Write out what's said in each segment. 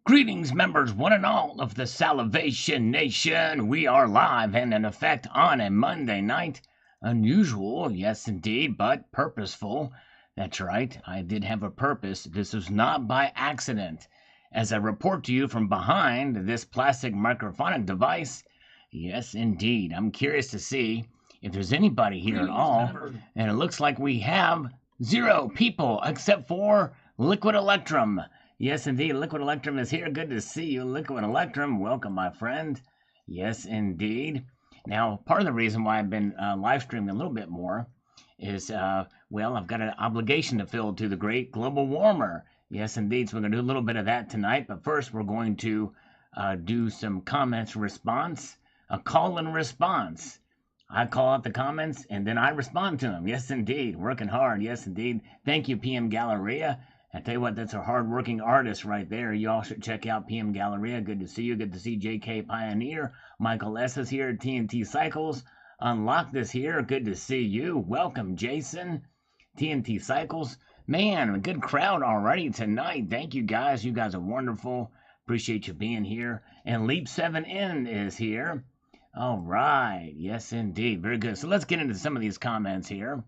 Greetings, members, one and all of the Salvation Nation. We are live and in effect on a Monday night. Unusual, yes indeed, but purposeful. That's right, I did have a purpose. This was not by accident. As I report to you from behind this plastic microphonic device, yes indeed, I'm curious to see if there's anybody here at all. And it looks like we have 0 people except for Liquid Electrum. Yes, indeed. Liquid Electrum is here. Good to see you, Liquid Electrum. Welcome, my friend. Yes, indeed. Now, part of the reason why I've been live streaming a little bit more is, well, I've got an obligation to fill to the great global warmer. Yes, indeed. So we're going to do a little bit of that tonight. But first, we're going to do some comments response, a call and response. I call out the comments, and then I respond to them. Yes, indeed. Working hard. Yes, indeed. Thank you, PM Galleria. I tell you what, that's a hard-working artist right there. You all should check out PM Galleria. Good to see you. Good to see JK Pioneer. Michael S. is here. TNT Cycles. Unlock this here. Good to see you. Welcome, Jason. TNT Cycles. Man, a good crowd already tonight. Thank you, guys. You guys are wonderful. Appreciate you being here. And Leap 7N is here. All right. Yes, indeed. Very good. So let's get into some of these comments here.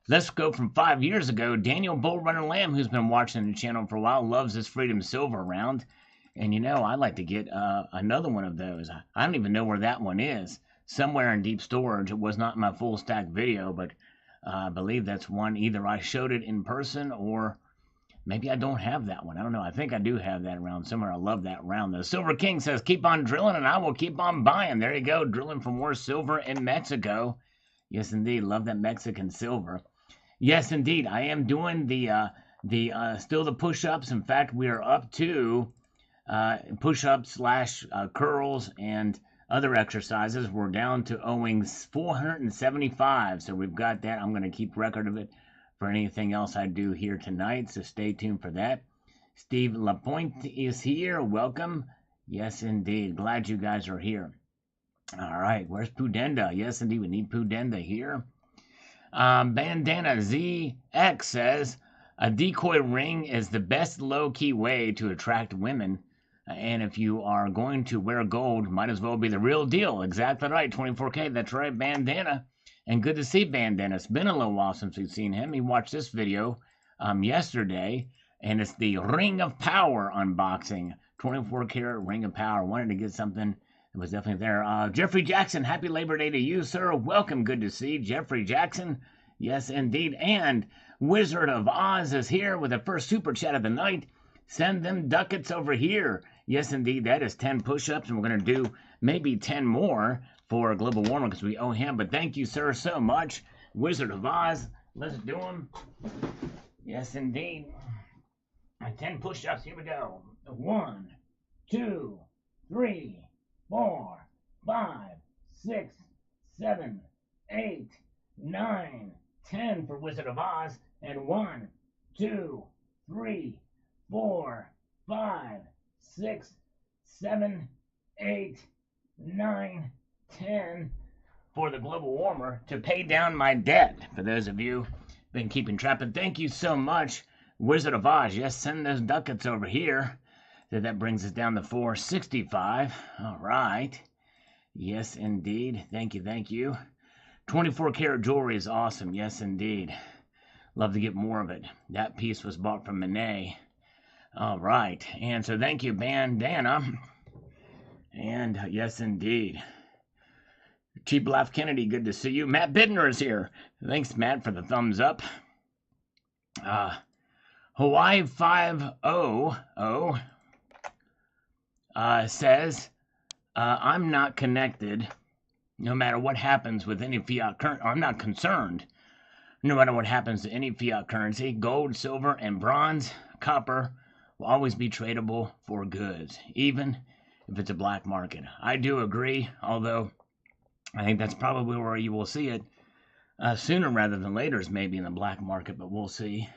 Let's go from 5 years ago. Daniel Bullrunner Lamb, who's been watching the channel for a while, loves this Freedom Silver round. And, you know, I'd like to get another one of those. I don't even know where that one is. Somewhere in deep storage. It was not my full stack video, but I believe that's one. Either I showed it in person or maybe I don't have that one. I don't know. I think I do have that round somewhere. I love that round. The Silver King says, keep on drilling and I will keep on buying. There you go. Drilling for more silver in Mexico. Yes, indeed. Love that Mexican silver. Yes, indeed. I am doing still the push-ups. In fact, we are up to push-ups / curls and other exercises. We're down to owing 475. So we've got that. I'm going to keep record of it for anything else I do here tonight. So stay tuned for that. Steve Lapointe is here. Welcome. Yes, indeed. Glad you guys are here. All right. Where's Pudenda? Yes, indeed. We need Pudenda here. Bandana ZX says, a decoy ring is the best low-key way to attract women. And if you are going to wear gold, might as well be the real deal. Exactly right. 24K. That's right, Bandana. And good to see Bandana. It's been a little while since we've seen him. He watched this video yesterday, and it's the Ring of Power unboxing. 24 karat Ring of Power. Wanted to get something. It was definitely there. Jeffrey Jackson, happy Labor Day to you, sir. Welcome. Good to see Jeffrey Jackson. Yes, indeed. And Wizard of Oz is here with the first super chat of the night. Send them ducats over here. Yes, indeed. That is 10 push-ups, and we're going to do maybe 10 more for Global Warmer because we owe him. But thank you, sir, so much. Wizard of Oz. Let's do them. Yes, indeed. 10 push-ups. Here we go. 1, 2, 3, 4, 5, 6, 7, 8, 9, 10 for Wizard of Oz. And 1, 2, 3, 4, 5, 6, 7, 8, 9, 10 for the Global Warmer to pay down my debt. For those of you been keeping track, and thank you so much, Wizard of Oz. Yes, send those ducats over here. So that brings us down to 465. All right. Yes, indeed. Thank you, thank you. 24 karat jewelry is awesome. Yes, indeed. Love to get more of it. That piece was bought from Monet. All right. And so thank you, Bandana. And yes, indeed. Cheap Laugh Kennedy, good to see you. Matt Bidner is here. Thanks, Matt, for the thumbs up. Hawaii 500 says, I'm not connected no matter what happens with any fiat currency. I'm not concerned no matter what happens to any fiat currency. Gold, silver, and bronze, copper will always be tradable for goods, even if it's a black market. I do agree, although I think that's probably where you will see it sooner rather than later, is maybe in the black market, but we'll see.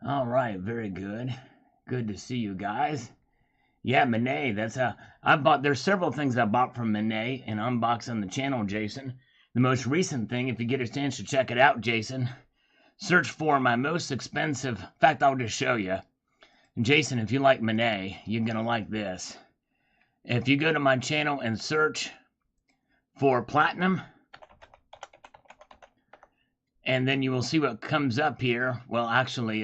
All right, very good. Good to see you guys. Yeah, Monet, there's several things I bought from Monet and unboxed on the channel, Jason. The most recent thing, if you get a chance to check it out, Jason, search for my most expensive, in fact, I'll just show you. Jason, if you like Monet, you're going to like this. If you go to my channel and search for platinum, and then you will see what comes up here. Well, actually,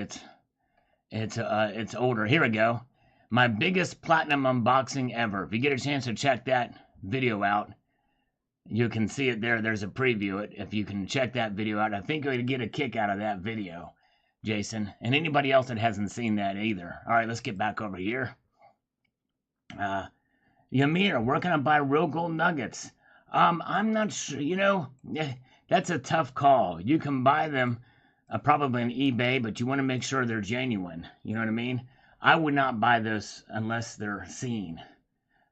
it's older. Here we go. My biggest platinum unboxing ever. If you get a chance to check that video out, you can see it there. There's a preview. If you can check that video out, I think you're going to get a kick out of that video, Jason, and anybody else that hasn't seen that either. All right, let's get back over here. Ymir, where can I buy real gold nuggets? I'm not sure. You know, that's a tough call. You can buy them probably on eBay, but you want to make sure they're genuine. You know what I mean? I would not buy this unless they're seen.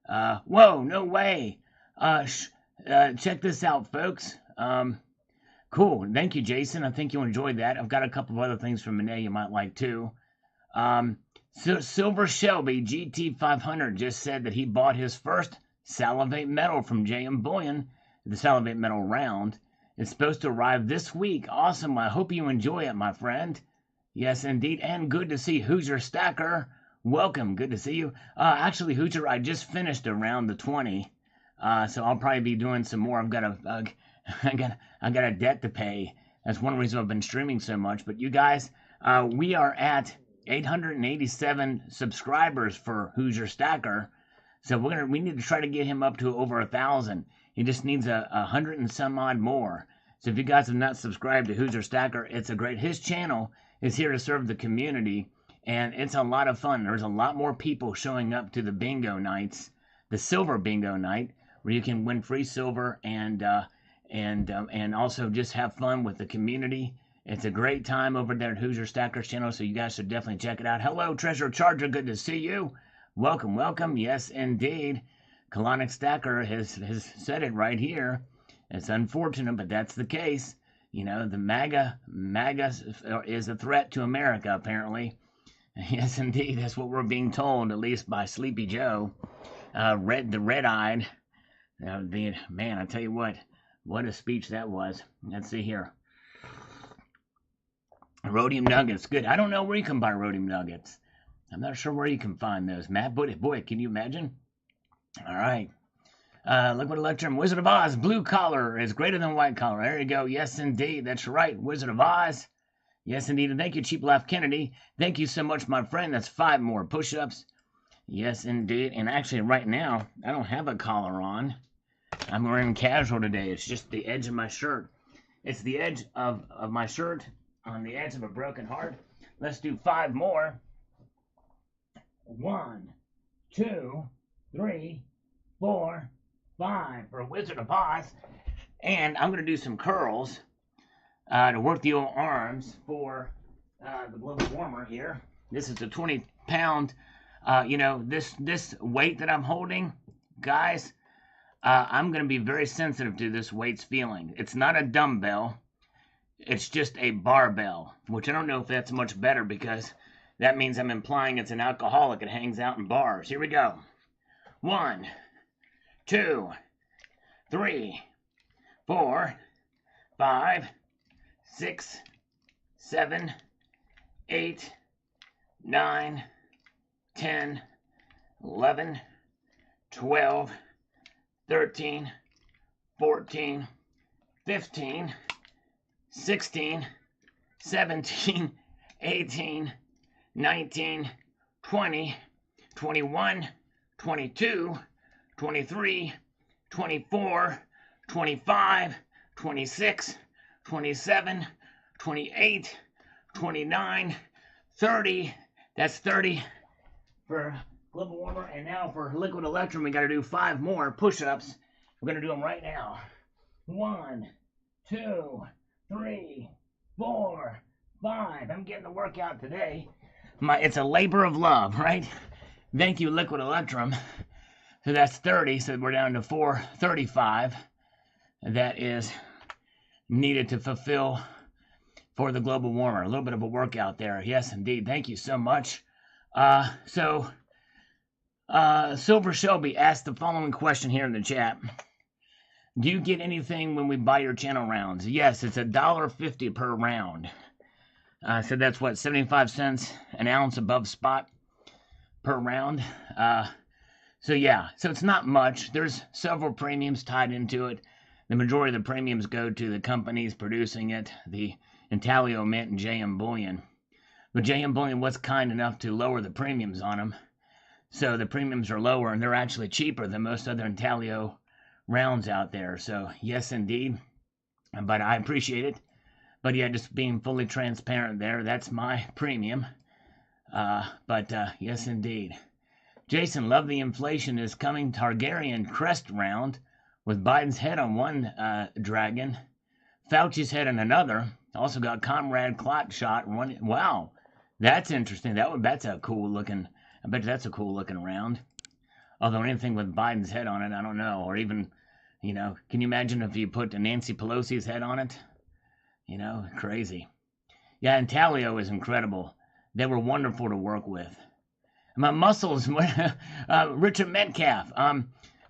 Whoa, no way. Check this out, folks. Cool. Thank you, Jason. I think you'll enjoy that. I've got a couple of other things from Monet you might like, too. So Silver Shelby GT500 just said that he bought his first Salivate medal from JM Bullion. The Salivate medal round is supposed to arrive this week. Awesome. I hope you enjoy it, my friend. Yes, indeed. And good to see Hoosier Stacker. Welcome. Good to see you. Actually, Hoosier, I just finished around the 20. So I'll probably be doing some more. I've got a debt to pay. That's one reason I've been streaming so much. But you guys, we are at 887 subscribers for Hoosier Stacker. So we need to try to get him up to over 1,000. He just needs 100 and some odd more. So if you guys have not subscribed to Hoosier Stacker, it's a great. His channel is here to serve the community, and it's a lot of fun. There's a lot more people showing up to the bingo nights, the silver bingo night, where you can win free silver and also just have fun with the community. It's a great time over there at Hoosier Stacker's channel, so you guys should definitely check it out. Hello, Treasure Charger. Good to see you. Welcome, welcome. Yes, indeed. Colonic Stacker has said it right here. It's unfortunate, but that's the case. You know, the MAGA is a threat to America, apparently. Yes, indeed. That's what we're being told, at least by Sleepy Joe. The red-eyed. Man, I tell you what a speech that was. Let's see here. Rhodium nuggets, good. I don't know where you can buy rhodium nuggets. I'm not sure where you can find those. Matt, boy, can you imagine? All right. Liquid Electrum, Wizard of Oz, blue collar is greater than white collar. There you go. Yes, indeed. That's right. Wizard of Oz. Yes, indeed. And thank you, Cheap Laugh Kennedy. Thank you so much, my friend. That's 5 more push-ups. Yes, indeed. And actually, right now, I don't have a collar on. I'm wearing casual today. It's just the edge of my shirt. It's the edge of my shirt on the edge of a broken heart. Let's do 5 more. 1, 2, 3, 4, 5 for Wizard of Oz. And I'm going to do some curls to work the old arms for the global warmer here. This is a 20-pound, this weight that I'm holding, guys, I'm going to be very sensitive to this weight's feeling. It's not a dumbbell. It's just a barbell, which I don't know if that's much better because that means I'm implying it's an alcoholic. It hangs out in bars. Here we go. 1, 2, 3, 4, 5, 6, 7, 8, 9, 10, 11, 12, 13, 14, 15, 16, 17, 18, 19, 20, 21, 22, 23, 24, 25, 26, 27, 28, 29, 30. That's 30 for global warmer. And now for liquid electrum, we got to do 5 more push-ups. We're going to do them right now. 1, 2, 3, 4, 5. I'm getting the workout today. It's a labor of love, right? Thank you, liquid electrum. So that's 30. So we're down to 435. That is needed to fulfill for the global warmer. A little bit of a workout there. Yes, indeed. Thank you so much. Silver Shelby asked the following question here in the chat. Do you get anything when we buy your channel rounds? Yes, it's $1.50 per round. So that's what, 75 cents an ounce above spot. per round. So yeah, so it's not much. There's several premiums tied into it. The majority of the premiums go to the companies producing it, the Intalio Mint and JM Bullion. But JM Bullion was kind enough to lower the premiums on them. So the premiums are lower, and they're actually cheaper than most other Intalio rounds out there. So yes, indeed. But I appreciate it. But yeah, just being fully transparent there. That's my premium. But yes, indeed. Jason, love the inflation is coming. Targaryen crest round with Biden's head on one dragon, Fauci's head on another. Also got Comrade Clot shot. One. Wow, that's interesting. That's a cool looking. I bet that's a cool looking round. Although anything with Biden's head on it, I don't know. Or even, can you imagine if you put Nancy Pelosi's head on it? Crazy. Yeah, Intalio is incredible. They were wonderful to work with. My muscles, Richard Metcalf.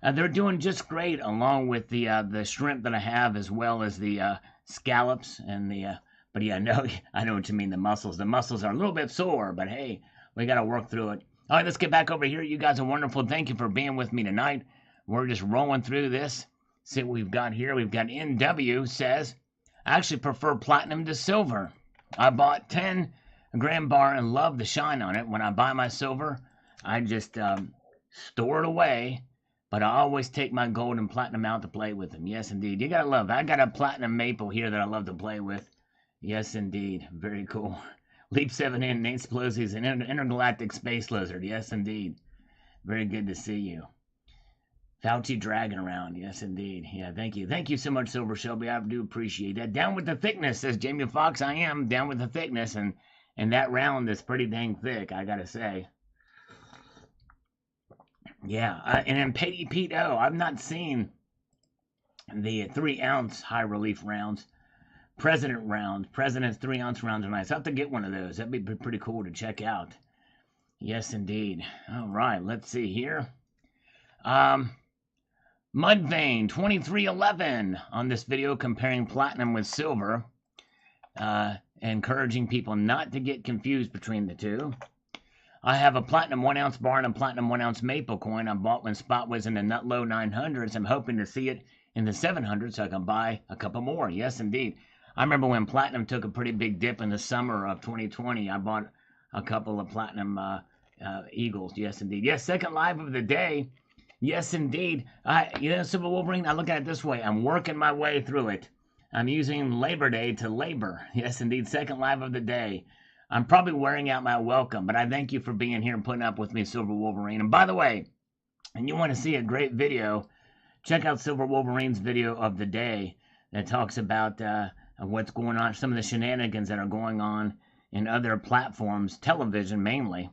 They're doing just great, along with the shrimp that I have, as well as the scallops and the. But yeah, no, I know what you mean. The muscles are a little bit sore, but hey, we got to work through it. All right, let's get back over here. You guys are wonderful. Thank you for being with me tonight. We're just rolling through this. See what we've got here. We've got NW says, I actually prefer platinum to silver. I bought 10 gram bar and love the shine on it. When I buy my silver, I just store it away. But I always take my gold and platinum out to play with them. Yes, indeed. You gotta love it. I got a platinum maple here that I love to play with. Yes, indeed. Very cool. Leap 7 in, Nate Pelosi's an intergalactic space lizard. Yes, indeed. Very good to see you. Fauci dragging around. Yes, indeed. Yeah, thank you. Thank you so much, Silver Shelby. I do appreciate that. Down with the thickness, says Jamie Foxx. I am down with the thickness, and that round is pretty dang thick, I gotta say. Yeah, and then Petey Pete O. I've not seen the 3-ounce high relief rounds. President's 3-ounce rounds are nice. I have to get one of those. That'd be pretty cool to check out. Yes, indeed. All right, let's see here. Mudvayne 2311 on this video comparing platinum with silver, encouraging people not to get confused between the two. I have a platinum 1-ounce bar and a platinum 1-ounce maple coin I bought when spot was in the nut low 900s. I'm hoping to see it in the 700s so I can buy a couple more. Yes, indeed. I remember when platinum took a pretty big dip in the summer of 2020. I bought a couple of platinum eagles. Yes, indeed. Yes, second live of the day. Yes, indeed. Silver Wolverine, I look at it this way. I'm working my way through it. I'm using Labor Day to labor. Yes, indeed. Second live of the day. I'm probably wearing out my welcome, but I thank you for being here and putting up with me, Silver Wolverine. And by the way, and you want to see a great video, check out Silver Wolverine's video of the day that talks about what's going on, some of the shenanigans that are going on in other platforms, television mainly.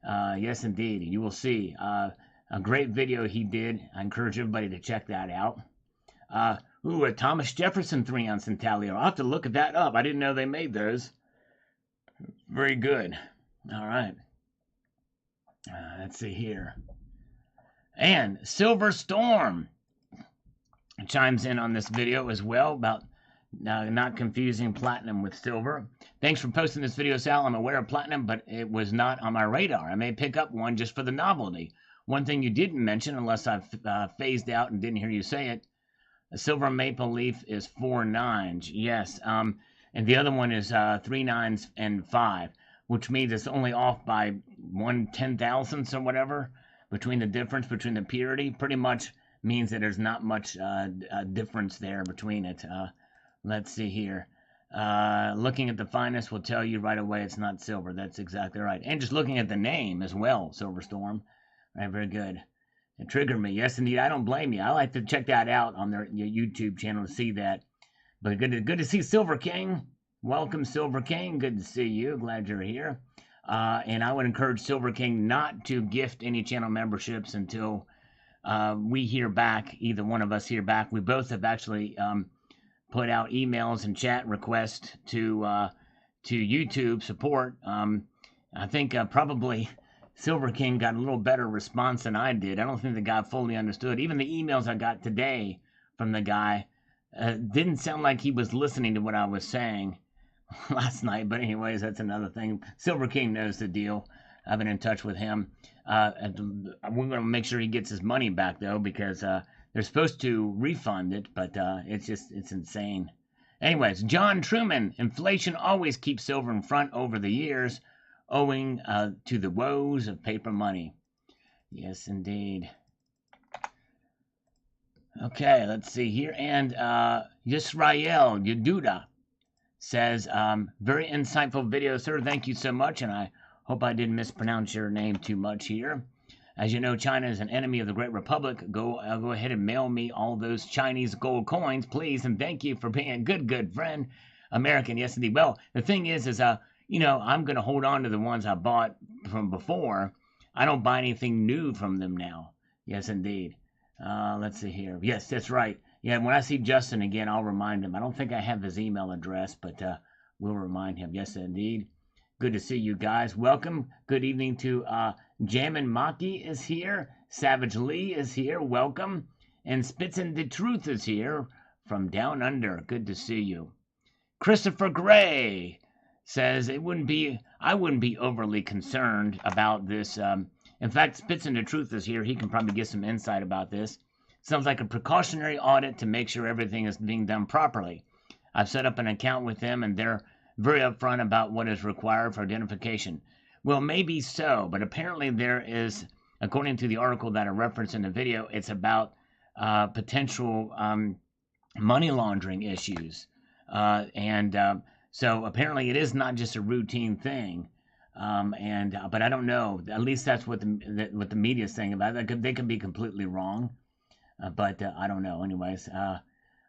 Yes, indeed. You will see a great video he did. I encourage everybody to check that out. A Thomas Jefferson 3-ounce Intalio. I'll have to look that up. I didn't know they made those. Very good. All right. Let's see here. And Silver Storm chimes in on this video as well about not confusing platinum with silver. Thanks for posting this video, Sal. I'm aware of platinum, but it was not on my radar. I may pick up one just for the novelty. One thing you didn't mention, unless I've phased out and didn't hear you say it, a silver maple leaf is 4 9s. Yes. And the other one is 3 9s and 5, which means it's only off by 1/10,000th or whatever between the difference between the purity. Pretty much means that there's not much difference there between it. Let's see here. Looking at the finest will tell you right away it's not silver. That's exactly right. And just looking at the name as well, Silver Storm. All right, very good. It triggered me. Yes, indeed. I don't blame you. I like to check that out on their YouTube channel to see that. But good to see Silver King. Welcome, Silver King. Good to see you. Glad you're here. And I would encourage Silver King not to gift any channel memberships until we hear back. Either one of us hear back. We both have actually put out emails and chat requests to YouTube support. I think probably Silver King got a little better response than I did. I don't think the guy fully understood. Even the emails I got today from the guy didn't sound like he was listening to what I was saying last night. But anyways, that's another thing. Silver King knows the deal. I've been in touch with him. And we're going to make sure he gets his money back, though, because they're supposed to refund it, but it's insane. Anyways, John Truman, inflation always keeps silver in front over the years, owing to the woes of paper money. Yes, indeed. Okay, let's see here. And Yisrael Yeduda says, very insightful video, sir. Thank you so much, and I hope I didn't mispronounce your name too much here. As you know, China is an enemy of the Great Republic. Go ahead and mail me all those Chinese gold coins, please, and thank you for being a good friend. American, yes indeed. Well, the thing is you know, I'm going to hold on to the ones I bought from before. I don't buy anything new from them now. Yes, indeed. Let's see here. Yes, that's right. Yeah, when I see Justin again, I'll remind him. I don't think I have his email address, but we'll remind him. Yes, indeed. Good to see you guys. Welcome. Good evening to Jammin' Maki is here. Savage Lee is here. Welcome. And Spitzin' the Truth is here from down under. Good to see you. Christopher Gray says I wouldn't be overly concerned about this. In fact, Spitzin' the Truth is here. He can probably get some insight about this. Sounds like a precautionary audit to make sure everything is being done properly. I've set up an account with them, and they're very upfront about what is required for identification. Well, maybe so, but apparently there is, according to the article that I referenced in the video, it's about potential money laundering issues. So apparently it is not just a routine thing. But I don't know. At least that's what the media is saying about it. They could be completely wrong. But I don't know. Anyways,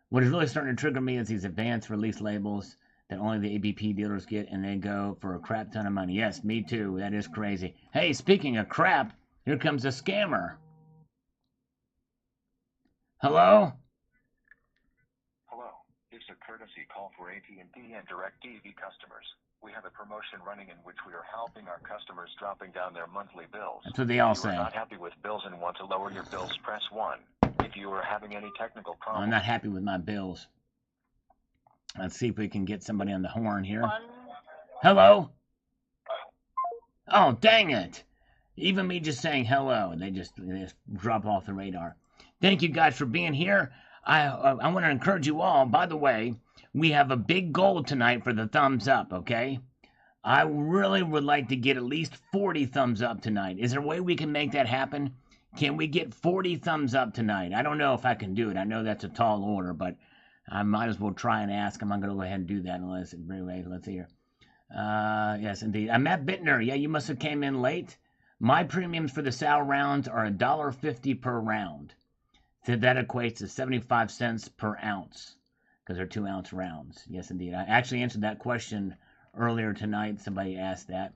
what is really starting to trigger me is these advanced release labels that only the ABP dealers get, and they go for a crap ton of money. Yes, me too. That is crazy. Hey, speaking of crap, here comes a scammer. Hello? Hello. It's a courtesy call for AT&T and DirecTV customers. We have a promotion running in which we are helping our customers dropping down their monthly bills. That's what they all If you say. are not happy with bills and want to lower your bills, press 1. If you are having any technical problems... I'm not happy with my bills. Let's see if we can get somebody on the horn here. Hello? Oh, dang it. Even me just saying hello, they just drop off the radar. Thank you guys for being here. I want to encourage you all. By the way, we have a big goal tonight for the thumbs up, okay? I really would like to get at least 40 thumbs up tonight. Is there a way we can make that happen? Can we get 40 thumbs up tonight? I don't know if I can do it. I know that's a tall order, but I might as well try and ask. I'm not going to go ahead and do that unless, anyway, let's see here. Yes, indeed. I'm Matt Bittner. Yeah, you must have came in late. My premiums for the Sal rounds are $1.50 per round. So that equates to 75 cents per ounce because they're 2-ounce rounds. Yes, indeed. I actually answered that question earlier tonight. Somebody asked that.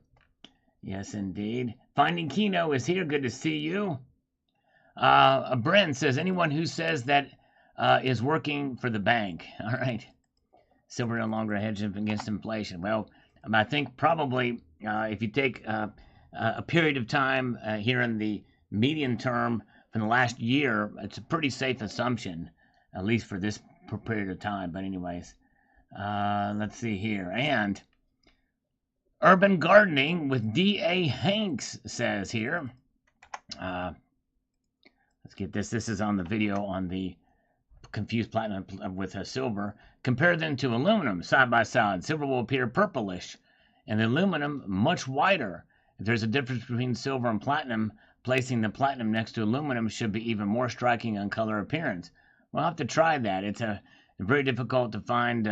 Yes, indeed. Finding Kino is here. Good to see you. Bren says, anyone who says that is working for the bank. All right. Silver no longer hedges against inflation. Well, I think probably if you take a period of time here in the median term from the last year, it's a pretty safe assumption, at least for this period of time. But anyways, let's see here. And Urban Gardening with D.A. Hanks says here. Let's get this. This is on the video on the confused platinum with silver. Compare them to aluminum side by side. Silver will appear purplish, and the aluminum much whiter. If there's a difference between silver and platinum, placing the platinum next to aluminum should be even more striking on color appearance. We'll have to try that. It's very difficult to find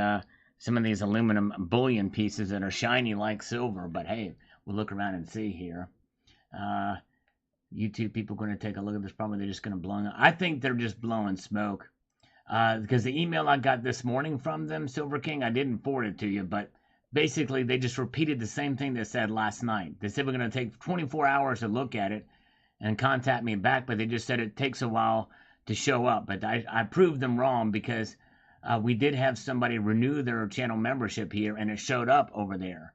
some of these aluminum bullion pieces that are shiny like silver, but hey, we'll look around and see here. YouTube people going to take a look at this. Probably they're just going to blow. I think they're just blowing smoke. Because the email I got this morning from them, Silver King, I didn't forward it to you, but basically they just repeated the same thing they said last night. They said we're going to take 24 hours to look at it and contact me back, but they just said it takes a while to show up. But I proved them wrong because we did have somebody renew their channel membership here, and it showed up over there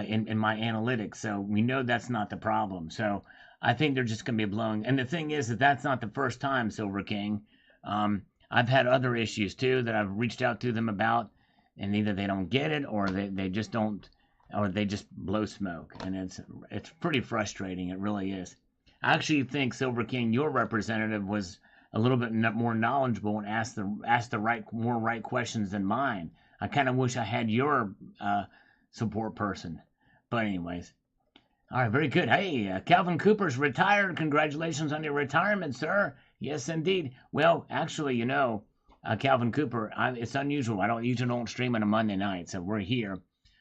in my analytics. So we know that's not the problem. So I think they're just going to be blowing. And the thing is that that's not the first time, Silver King. I've had other issues too that I've reached out to them about, and either they don't get it or they just don't or they just blow smoke, and it's pretty frustrating. It really is. I actually think Silver King, your representative, was a little bit more knowledgeable and asked the right questions than mine. I kind of wish I had your support person, but anyways. All right, very good. Hey, Calvin Cooper's retired. Congratulations on your retirement, sir. Yes, indeed. Well, actually, Calvin Cooper, it's unusual. I usually don't stream on a Monday night, so we're here.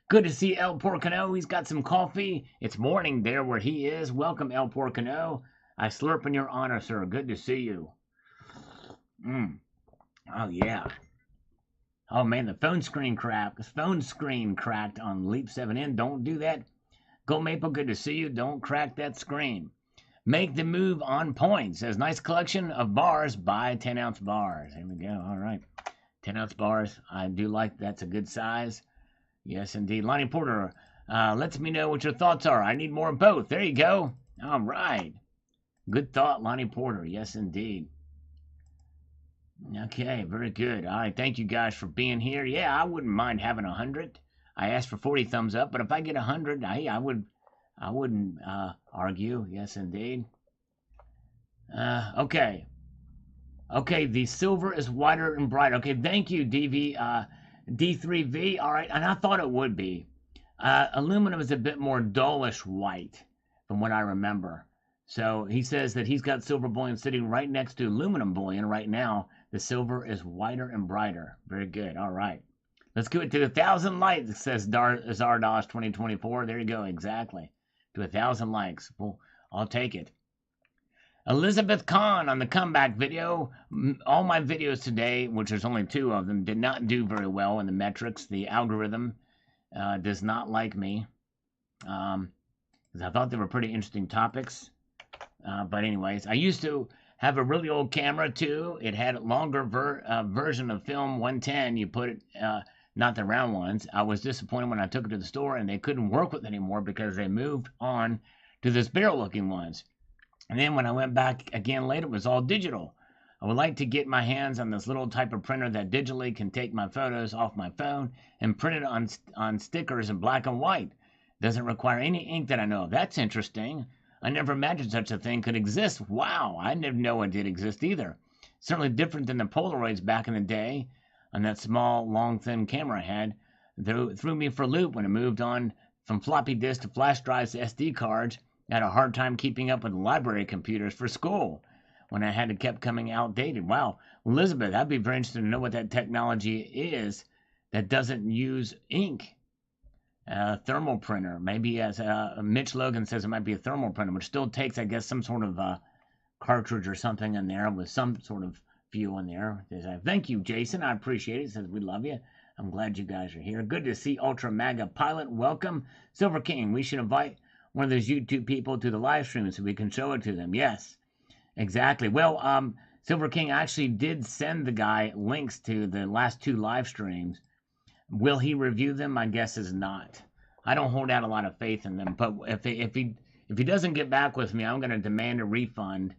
Good to see El Porcano. He's got some coffee. It's morning there where he is. Welcome, El Porcano. I slurp in your honor, sir. Good to see you. Oh, yeah. Oh, man, the phone screen cracked. The phone screen cracked on Leap 7N. Don't do that. Go Maple, good to see you. Don't crack that screen. Make the move on point. Says, nice collection of bars. Buy 10-ounce bars. Here we go. All right. 10-ounce bars. I do like that's a good size. Yes, indeed. Lonnie Porter lets me know what your thoughts are. I need more of both. There you go. All right. Good thought, Lonnie Porter. Yes, indeed. Okay, very good. All right, thank you guys for being here. Yeah, I wouldn't mind having 100. I asked for 40 thumbs up, but if I get 100, I wouldn't argue. Yes, indeed. Okay. Okay, the silver is whiter and brighter. Okay, thank you, D3V. All right, and I thought it would be. Aluminum is a bit more dullish white, from what I remember. So he says that he's got silver bullion sitting right next to aluminum bullion right now. The silver is whiter and brighter. Very good. All right. Let's go to 1,000 likes, says Zardosh 2024. There you go. Exactly. To 1,000 likes. Well, I'll take it. Elizabeth Kahn on the comeback video. All my videos today, which there's only 2 of them, did not do very well in the metrics. The algorithm does not like me. Because I thought they were pretty interesting topics. But anyways, I used to have a really old camera too. It had a longer version of film 110. You put it, not the round ones. I was disappointed when I took it to the store and they couldn't work with it anymore because they moved on to the barrel looking ones. And then when I went back again later, it was all digital. I would like to get my hands on this little type of printer that digitally can take my photos off my phone and print it on stickers in black and white. Doesn't require any ink that I know of. That's interesting. I never imagined such a thing could exist. Wow, I didn't know it did exist either. Certainly different than the Polaroids back in the day on that small, long, thin camera I had. Threw me for a loop when it moved on from floppy disk to flash drives to SD cards. I had a hard time keeping up with library computers for school when I had to kept coming outdated. Wow, Elizabeth, I'd be very interested to know what that technology is that doesn't use ink. Thermal printer. Maybe as Mitch Logan says, it might be a thermal printer, which still takes, I guess, some sort of cartridge or something in there with some sort of fuel in there. Thank you, Jason. I appreciate it. Says we love you. I'm glad you guys are here. Good to see Ultra Maga Pilot. Welcome. Silver King, we should invite one of those YouTube people to the live stream so we can show it to them. Yes, exactly. Well, Silver King actually did send the guy links to the last 2 live streams. Will he review them? My guess is not. I don't hold out a lot of faith in them. But if he doesn't get back with me, I'm going to demand a refund.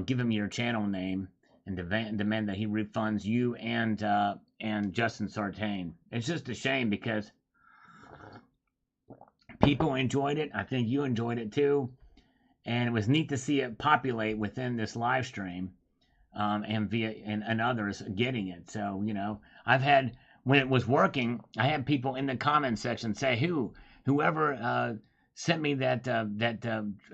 Give him your channel name and demand that he refunds you and Justin Sartain. It's just a shame because people enjoyed it. I think you enjoyed it too, and it was neat to see it populate within this live stream, and others getting it. So I've had. When it was working, I had people in the comment section say, whoever sent me that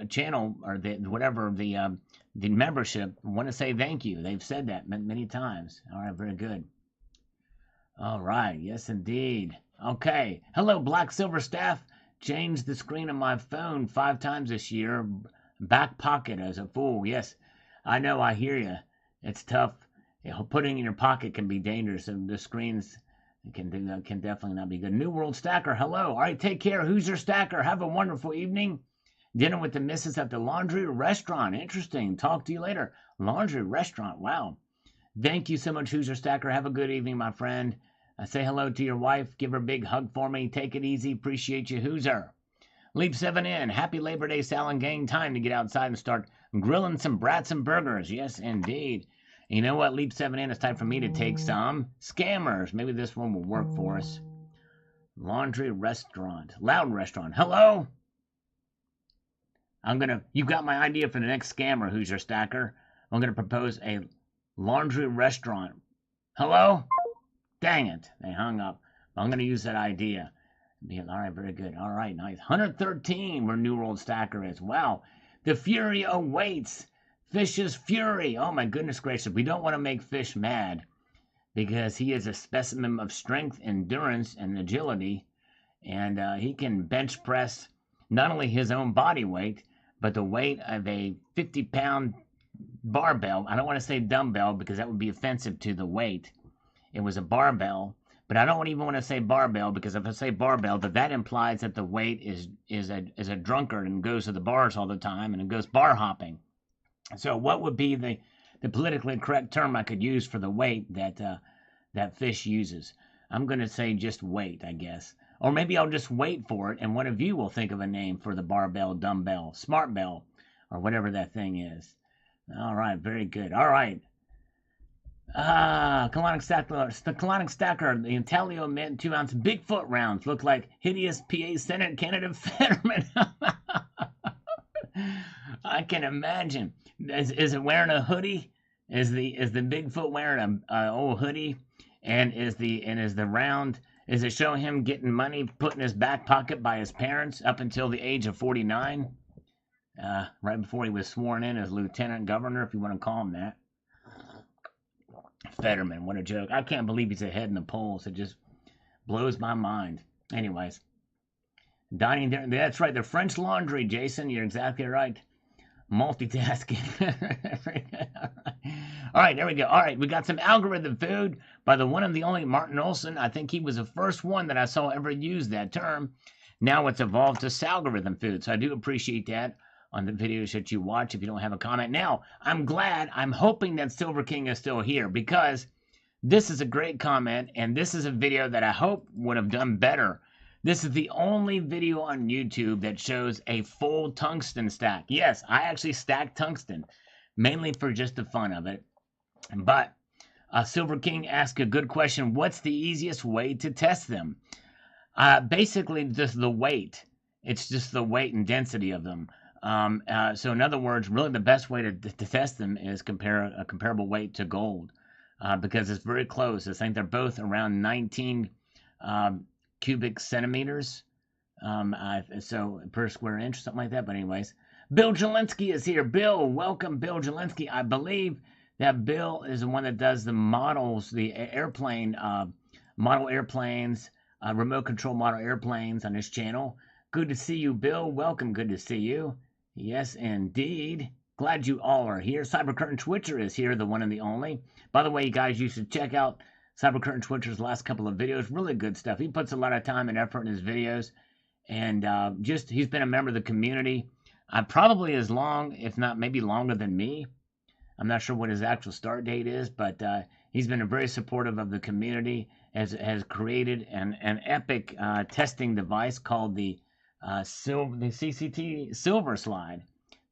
channel or the membership, I want to say thank you. They've said that many times. All right, very good. All right, yes indeed. Okay, hello Black Silver Staff. Changed the screen of my phone 5 times this year. Back pocket as a fool. Yes, I know. I hear you. It's tough. Putting it in your pocket can be dangerous, and the screens. Can definitely not be good. New World Stacker, hello. All right, take care. Who's your stacker? Have a wonderful evening. Dinner with the missus at the laundry restaurant. Interesting. Talk to you later. Laundry restaurant. Wow. Thank you so much, Who's your stacker. Have a good evening, my friend. Say hello to your wife. Give her a big hug for me. Take it easy. Appreciate you, Who'ser. Leap 7N. Happy Labor Day, Sal and gang. Time to get outside and start grilling some brats and burgers. Yes, indeed. You know what, Leap 7N, it's time for me to take some scammers. Maybe this one will work for us. Laundry restaurant. Loud restaurant. Hello? You got my idea for the next scammer, Hoosier Stacker. I'm gonna propose a laundry restaurant. Hello? Dang it. They hung up. I'm gonna use that idea. All right, very good. All right, nice. 113 where New World Stacker is. Wow. The fury awaits. Fish's fury. Oh my goodness gracious. We don't want to make Fish mad because he is a specimen of strength, endurance, and agility. And he can bench press not only his own body weight, but the weight of a 50-pound barbell. I don't want to say dumbbell because that would be offensive to the weight. It was a barbell. But I don't even want to say barbell because if I say barbell, that implies that the weight is a drunkard and goes to the bars all the time and goes bar hopping. So what would be the politically correct term I could use for the weight that Fish uses? I'm going to say just weight, I guess. Or maybe I'll just wait for it, and one of you will think of a name for the barbell, dumbbell, smart bell, or whatever that thing is. All right, very good. All right. Colonic Stacker, the Intelio Mint 2-ounce Bigfoot rounds look like hideous PA Senate candidate Fetterman. I can imagine. Is it wearing a hoodie? Is the Bigfoot wearing a old hoodie? And is the round? Is it showing him getting money put in his back pocket by his parents up until the age of 49? Right before he was sworn in as lieutenant governor, if you want to call him that. Fetterman, what a joke. I can't believe he's ahead in the polls. It just blows my mind. Anyways. Dining there. That's right. The French Laundry, Jason. You're exactly right. Multitasking. All right, there we go. All right, we got some algorithm food by the one and the only Martin Olson. I think he was the first one that I saw ever use that term. Now it's evolved to Salgorithm food. So I do appreciate that on the videos that you watch if you don't have a comment. Now, I'm hoping that Silver King is still here because this is a great comment and this is a video that I hope would have done better. This is the only video on YouTube that shows a full tungsten stack. Yes, I actually stacked tungsten, mainly for just the fun of it. But Silver King asked a good question. What's the easiest way to test them? Basically, just the weight. It's just the weight and density of them. So in other words, really the best way to test them is compare a comparable weight to gold because it's very close. I think they're both around 19 cubic centimeters. So per square inch, something like that. But anyways, Bill Jelinski is here. Bill, welcome, Bill Jelinski. I believe that Bill is the one that does the models, the airplane, model airplanes, remote control model airplanes on his channel. Good to see you, Bill. Welcome. Good to see you. Yes, indeed. Glad you all are here. Cybercurtain Twitcher is here, the one and the only. By the way, you guys, you should check out Cybercurtain Twitcher's last couple of videos. Really good stuff. He puts a lot of time and effort in his videos. And he's been a member of the community. Probably as long, if not maybe longer than me. I'm not sure what his actual start date is, but he's been very supportive of the community. Has created an epic testing device called the CCT Silver Slide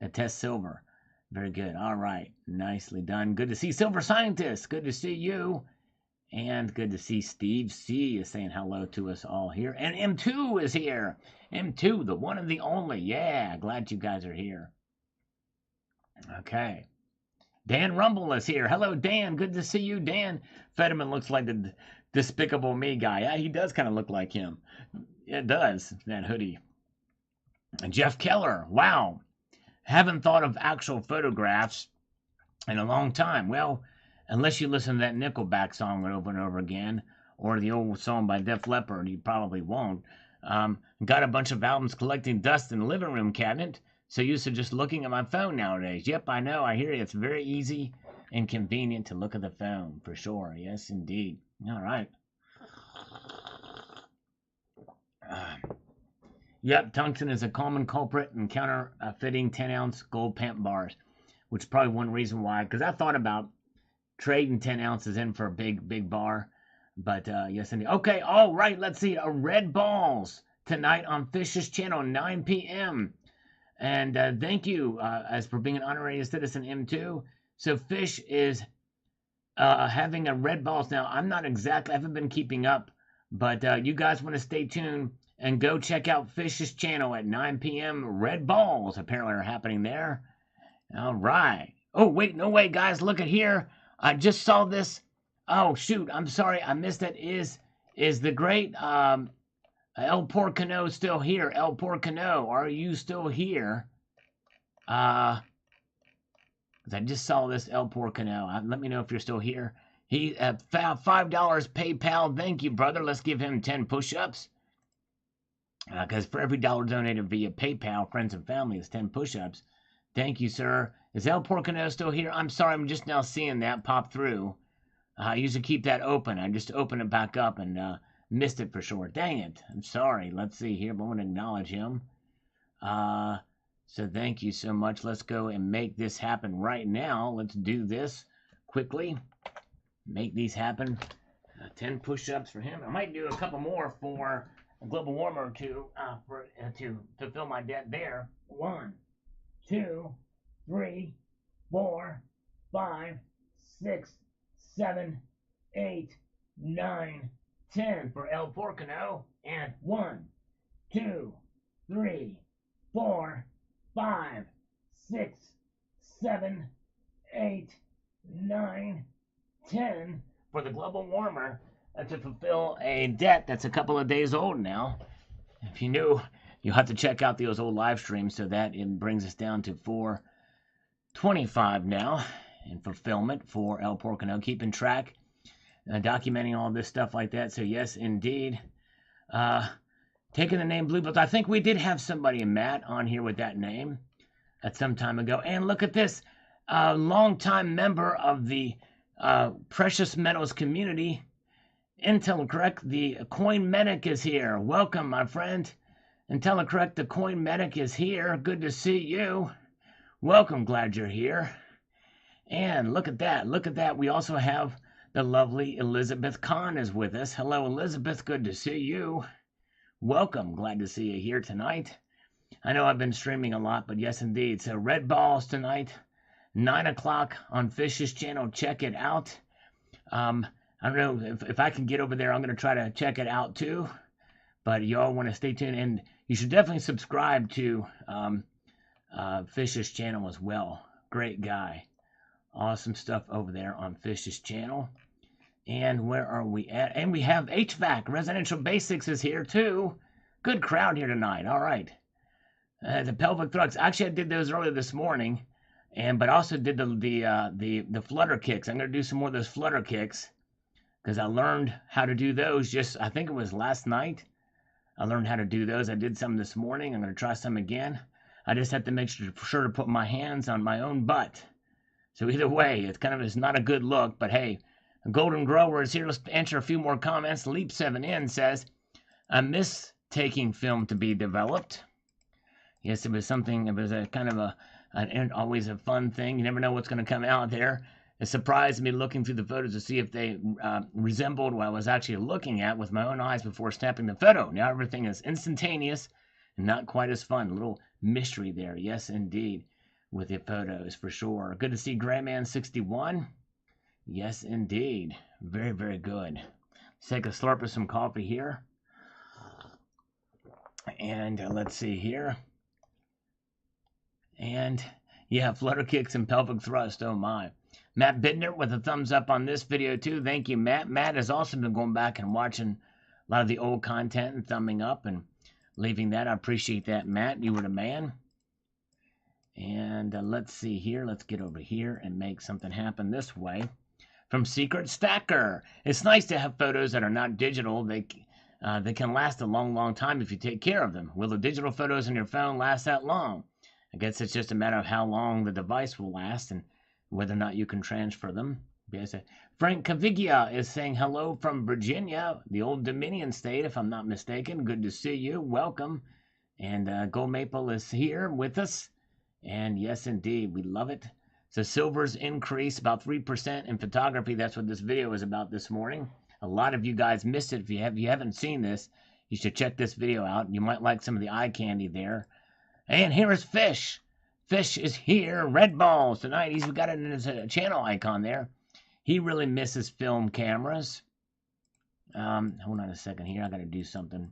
that tests silver. Very good. All right. Nicely done. Good to see Silver Scientist. Good to see you. And good to see Steve C is saying hello to us all here. And M2 is here. M2, the one and the only. Yeah, glad you guys are here. Okay. Dan Rumble is here. Hello, Dan. Good to see you, Dan. Fetterman looks like the Despicable Me guy. Yeah, he does kind of look like him. It does, that hoodie. And Jeff Keller. Wow. Haven't thought of actual photographs in a long time. Well, unless you listen to that Nickelback song over and over again, or the old song by Def Leppard, you probably won't. Got a bunch of albums collecting dust in the living room cabinet, so used to just looking at my phone nowadays. Yep, I know, I hear you. It's very easy and convenient to look at the phone, for sure. Yes, indeed. All right. Yep, tungsten is a common culprit in counterfeiting 10-ounce gold pant bars, which is probably one reason why, because I thought about trading 10 ounces in for a big bar. But yes, indeed. Okay, all right, let's see. Red Balls tonight on Fish's channel, 9 p.m. And thank you as for being an honorary citizen, M2. So Fish is having a Red Balls. Now, I haven't been keeping up But you guys want to stay tuned and go check out Fish's channel at 9 p.m. Red balls apparently are happening there. All right. Oh, wait, no way, guys. Look at here. I just saw this. Oh, shoot. I'm sorry. I missed it. Is the great El Porcano still here? El Porcano, are you still here? 'Cause I just saw this El Porcano. Let me know if you're still here. He $5 PayPal. Thank you, brother. Let's give him 10 push-ups. Because for every dollar donated via PayPal, friends and family is 10 push-ups. Thank you, sir. Is El Porcano still here? I'm sorry, I'm just now seeing that pop through. I usually keep that open. I just opened it back up and missed it for sure. Dang it. I'm sorry. Let's see here. But I want to acknowledge him. So thank you so much. Let's go and make this happen right now. Let's do this quickly. Make these happen. 10 push-ups for him. I might do a couple more for a global warmer to fulfill my debt there. 1, 2, 3, 4, 5, 6, 7, 8, 9, 10 for El Porcano. And 1, 2, 3, 4, 5, 6, 7, 8, 9, 10 for the global warmer to fulfill a debt that's a couple of days old now. If you knew, you'll have to check out those old live streams, so that it brings us down to 425 now in fulfillment for El Porcano. Keeping track, documenting all this stuff like that. So yes, indeed. Taking the name Bluebelt. I think we did have somebody, Matt, on here with that name at some time ago. And look at this, longtime member of the precious metals community, IntelliCorrect, the Coin Medic is here. Welcome, my friend. IntelliCorrect, the Coin Medic is here. Good to see you. Welcome, glad you're here. And look at that. Look at that. We also have the lovely Elizabeth Kahn is with us. Hello, Elizabeth. Good to see you. Welcome. Glad to see you here tonight. I know I've been streaming a lot, but yes, indeed. So Red Balls tonight, 9 o'clock on Fish's channel. Check it out. I don't know if I can get over there. I'm going to try to check it out too. But y'all want to stay tuned. And you should definitely subscribe to Fish's channel as well. Great guy. Awesome stuff over there on Fish's channel. And where are we at? And we have HVAC. Residential Basics is here too. Good crowd here tonight. All right. The pelvic thrusts. Actually, I did those earlier this morning. But also did the flutter kicks. I'm going to do some more of those flutter kicks, because I learned how to do those I think it was last night. I learned how to do those. I did some this morning. I'm going to try some again. I just have to make sure to put my hands on my own butt. So either way, it's not a good look, but hey, Golden Grower is here. Let's answer a few more comments. Leap7N says, I miss taking film to be developed. Yes, it was a kind of always a fun thing. You never know what's going to come out there. It surprised me looking through the photos to see if they resembled what I was actually looking at with my own eyes before snapping the photo. Now everything is instantaneous and not quite as fun. A little mystery there. Yes, indeed, with the photos for sure. Good to see Grandman61. Yes, indeed. Very, very good. Let's take a slurp of some coffee here. And let's see here. And yeah, flutter kicks and pelvic thrust. Oh my. Matt Bittner with a thumbs up on this video too. Thank you, Matt. Matt has also been going back and watching a lot of the old content and thumbing up and leaving that. I appreciate that, Matt. You were the man. And let's see here. Let's get over here and make something happen this way. From Secret Stacker. It's nice to have photos that are not digital. They can last a long, long time if you take care of them. Will the digital photos on your phone last that long? I guess it's just a matter of how long the device will last and whether or not you can transfer them. Yes. Frank Caviglia is saying hello from Virginia, the old Dominion state, if I'm not mistaken. Good to see you. Welcome. And Gold Maple is here with us. And yes, indeed, we love it. So silver's increased about 3% in photography. That's what this video is about this morning. A lot of you guys missed it. If you haven't seen this, you should check this video out. You might like some of the eye candy there. And here is Fish. Fish is here. Red balls tonight. He's got it in his channel icon there. He really misses film cameras. Hold on a second here. I got to do something.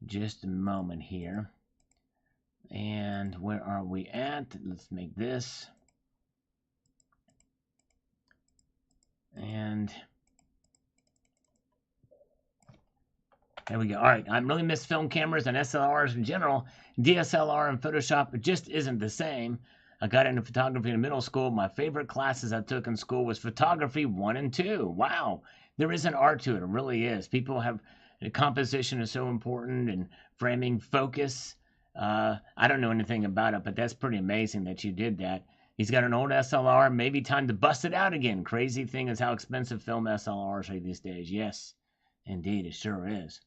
Just a moment here. And where are we at? Let's make this. And there we go. All right. I really miss film cameras and SLRs in general. DSLR and Photoshop, it just isn't the same. I got into photography in middle school. My favorite classes I took in school was photography 1 and 2. Wow. There is an art to it. It really is. People have, composition is so important, and framing, focus. I don't know anything about it, but that's pretty amazing that you did that. He's got an old SLR. Maybe time to bust it out again. Crazy thing is how expensive film SLRs are these days. Yes, indeed, it sure is.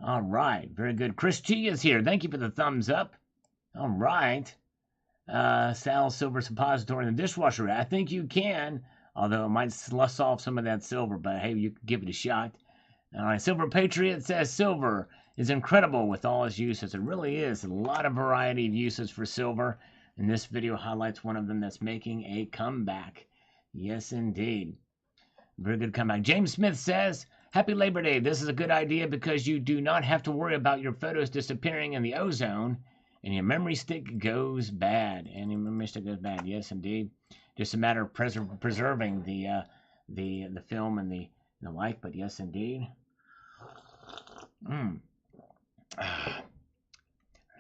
All right, very good. Chris G is here. Thank you for the thumbs up. All right. Sal Silver Suppository in the dishwasher. I think you can, although it might slush off some of that silver, but hey, you can give it a shot. All right, Silver Patriot says silver is incredible with all its uses. It really is. A lot of variety of uses for silver, and this video highlights one of them that's making a comeback. Yes, indeed. Very good comeback. James Smith says, Happy Labor Day. This is a good idea because you do not have to worry about your photos disappearing in the ozone and your memory stick goes bad. And your memory stick goes bad. Yes, indeed. Just a matter of preserving the film and the like. But yes, indeed.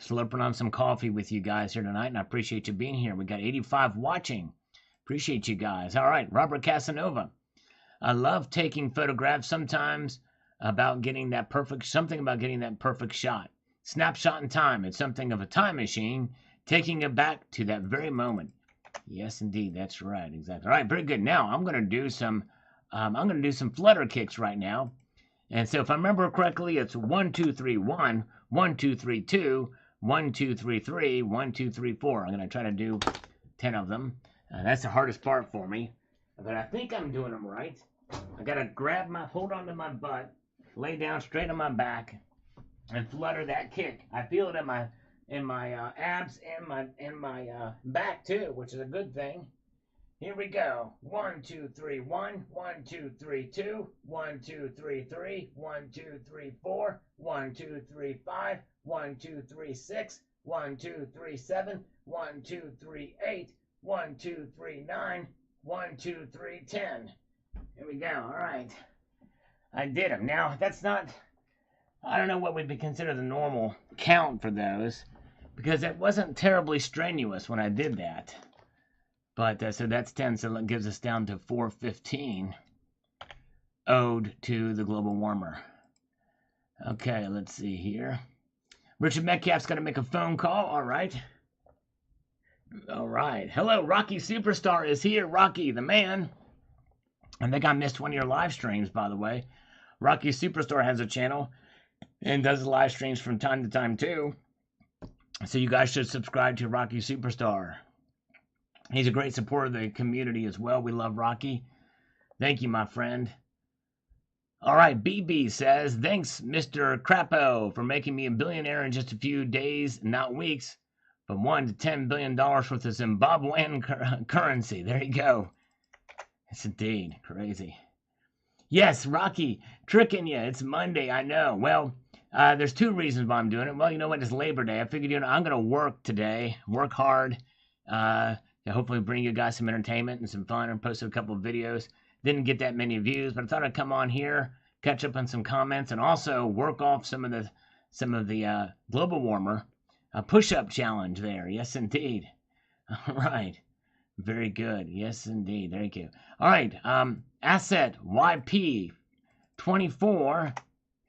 Slurping on some coffee with you guys here tonight, and I appreciate you being here. We got 85 watching. Appreciate you guys. All right, Robert Casanova. I love taking photographs. Sometimes something about getting that perfect shot. Snapshot in time. It's something of a time machine, taking it back to that very moment. Yes, indeed, that's right. Exactly. All right, very good. Now I'm going to do some flutter kicks right now. And so if I remember correctly, it's 1, 2, 3, 1, 1, 2, 3, 2, 1, 2, 3, 3, 1, 2, 3, 4. I'm going to try to do 10 of them. That's the hardest part for me, but I think I'm doing them right. I got to hold on to my butt, lay down straight on my back, and flutter that kick. I feel it in my abs and my back too, which is a good thing. Here we go. 1, 2, 3, 1, 1, 2, 3, 2, 1, 2, 3, 3, 1, 2, 3, 4, 1, 2, 3, 5, 1, 2, 3, 6, 1, 2, 3, 7, 1, 2, 3, 8, 1, 2, 3, 9, 1, 2, 3, 10. Here we go. All right. I did them. Now, I don't know what would be considered the normal count for those, because it wasn't terribly strenuous when I did that. But, so that's 10, so it gives us down to 415. Ode to the global warmer. Okay, let's see here. Richard Metcalf's got to make a phone call. All right. All right. Hello, Rocky Superstar is here. Rocky, the man. I think I missed one of your live streams, by the way. Rocky Superstar has a channel and does live streams from time to time, too. So you guys should subscribe to Rocky Superstar. He's a great supporter of the community as well. We love Rocky. Thank you, my friend. All right, BB says, thanks, Mr. Crapo, for making me a billionaire in just a few days, not weeks, but $1 to $10 billion worth of Zimbabwean currency. There you go. Yes, indeed. Crazy. Yes, Rocky, tricking you. It's Monday, I know. Well, there's two reasons why I'm doing it. Well, you know what? It's Labor Day. I figured, I'm going to work today, work hard, to hopefully bring you guys some entertainment and some fun, and posted a couple of videos. Didn't get that many views, but I thought I'd come on here, catch up on some comments, and also work off some of the global warmer push-up challenge there. Yes, indeed. All right. Very good. Yes, indeed. Thank you. All right. Asset YP24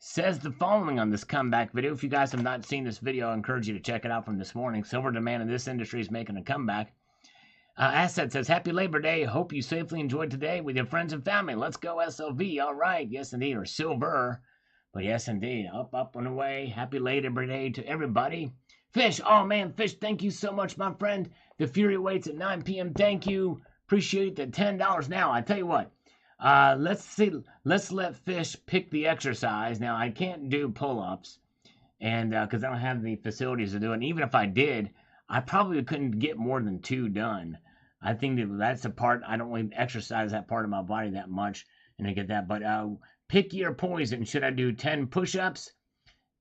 says the following on this comeback video. If you guys have not seen this video, I encourage you to check it out from this morning. Silver demand in this industry is making a comeback. Asset says, Happy Labor Day. Hope you safely enjoyed today with your friends and family. Let's go SLV. All right. Yes, indeed. Or silver. But yes, indeed. Up and away. Happy Labor Day to everybody. Fish. Oh, man. Fish, thank you so much, my friend. The Fury waits at 9 p.m. Thank you. Appreciate the $10. Now, I tell you what. Let's let Fish pick the exercise. Now, I can't do pull-ups, and because I don't have the facilities to do it. And even if I did, I probably couldn't get more than 2 done. I think that's the part, I don't really exercise that part of my body that much, and I get that. But Pick your poison. Should I do 10 push-ups,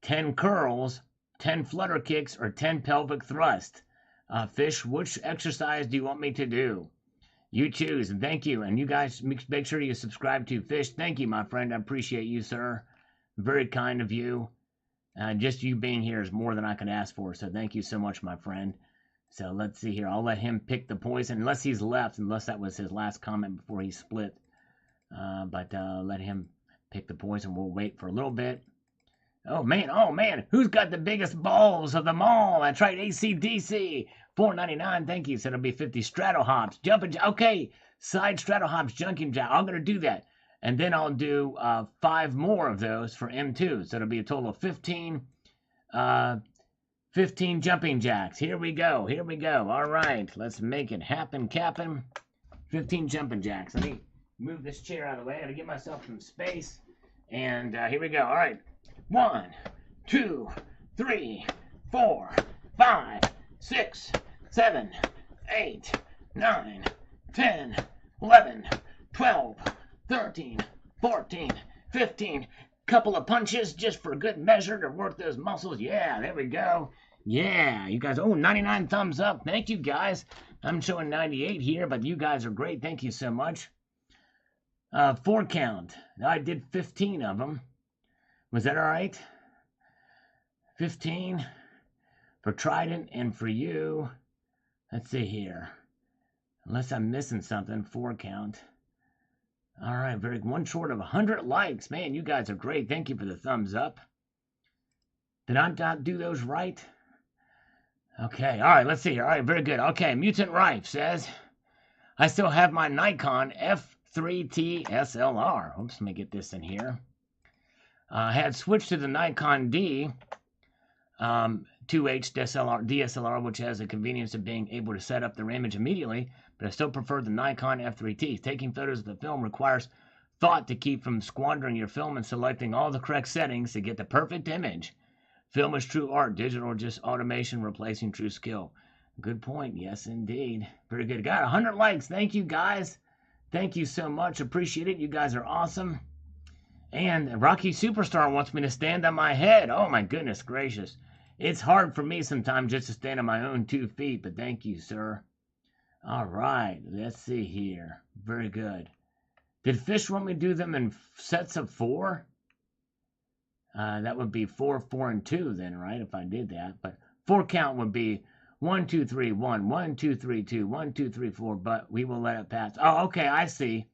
10 curls, 10 flutter kicks, or 10 pelvic thrusts? Fish, which exercise do you want me to do? You choose, and thank you. And you guys, make sure you subscribe to Fish. Thank you, my friend. I appreciate you, sir. Very kind of you. Just you being here is more than I could ask for, so thank you so much, my friend. So let's see here. I'll let him pick the poison, unless he's left, unless that was his last comment before he split. But let him pick the poison. We'll wait for a little bit. Oh, man. Who's got the biggest balls of them all? That's right, ACDC. $4.99, thank you. So it'll be 50 straddle hops. Jumping, okay. Side straddle hops, jumping jack. I'm going to do that. And then I'll do 5 more of those for M2. So it'll be a total of 15 jumping jacks. Here we go. All right. Let's make it happen, Captain. 15 jumping jacks. Let me move this chair out of the way. I gotta give myself some space. And here we go. All right. 1, 2, 3, 4, 5, 6, 7, 8, 9, 10, 11, 12, 13, 14, 15. Couple of punches just for good measure to work those muscles. Yeah, there we go. Yeah, you guys. Oh, 99 thumbs up. Thank you, guys. I'm showing 98 here, but you guys are great. Thank you so much. 4 count. I did 15 of them. Was that all right? 15 for Trident and for you. Let's see here. Unless I'm missing something, 4 count. All right, very one short of 100 likes. Man, you guys are great. Thank you for the thumbs up. Did I not do those right? Okay, all right, let's see. All right, very good. Okay, Mutant Rife says, I still have my Nikon F3T SLR. Oops, let me get this in here. Had switched to the Nikon D 2H DSLR, which has the convenience of being able to set up their image immediately, but I still prefer the Nikon F3T. Taking photos of the film requires thought to keep from squandering your film and selecting all the correct settings to get the perfect image. Film is true art, digital just automation replacing true skill. Good point. Yes, indeed. Very good. Got 100 likes. Thank you, guys. Thank you so much. Appreciate it. You guys are awesome. And Rocky Superstar wants me to stand on my head. Oh, my goodness gracious. It's hard for me sometimes just to stand on my own 2 feet, but thank you, sir. All right. Let's see here. Very good. Did Fish want me to do them in sets of 4? That would be 4, 4, and 2 then, right? If I did that. But 4 count would be 1, 2, 3, 1, 1, 2, 3, 2, 1, 2, 3, 4, but we will let it pass. Oh, okay, I see.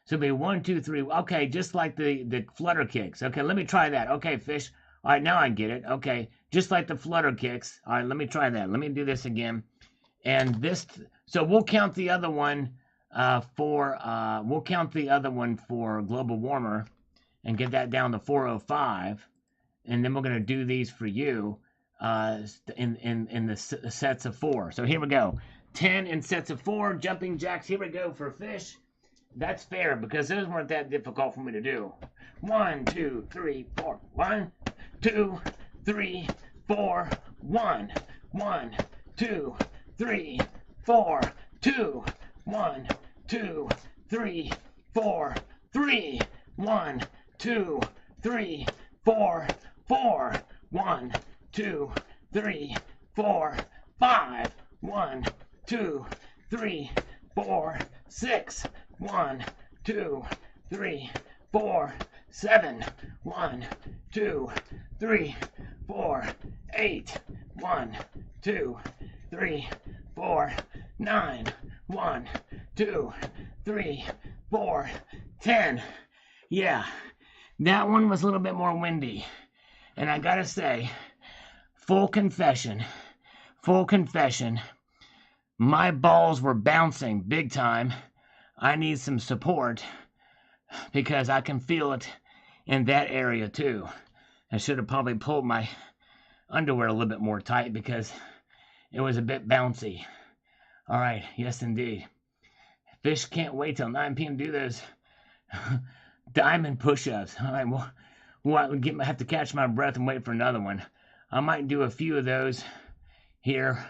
So it'll be 1, 2, 3. Okay, just like the flutter kicks. Okay, let me try that. Okay, Fish. All right, now I get it. Okay, just like the flutter kicks. All right, let me try that. Let me do this again. And this, so we'll count the other one for global warmer and get that down to 405. And then we're going to do these for you in the sets of 4. So here we go. 10 in sets of 4, jumping jacks. Here we go for Fish. That's fair because those weren't that difficult for me to do. 1, 2, 3, 4. 1, 2, 3, 4. 1, 1, 2, 3, 4. 2, 1, 2, 3, 4. 3, 1, 2, 3, 4. 4, 1, 2, 3, 4, 5, 1, 2, 3, 4, 6, 1, 2, 3, 4, 7, 1, 2, 3, 4, 8, 1, 2, 3, 4, 9, 1, 2, 3, 4, 10. Yeah, that one was a little bit more windy. And I gotta say, full confession, my balls were bouncing big time. I need some support because I can feel it in that area too. I should have probably pulled my underwear a little bit more tight because it was a bit bouncy. All right, yes indeed. Fish can't wait till 9 p.m. to do those diamond push-ups. All right, well, I have to catch my breath and wait for another one. I might do a few of those here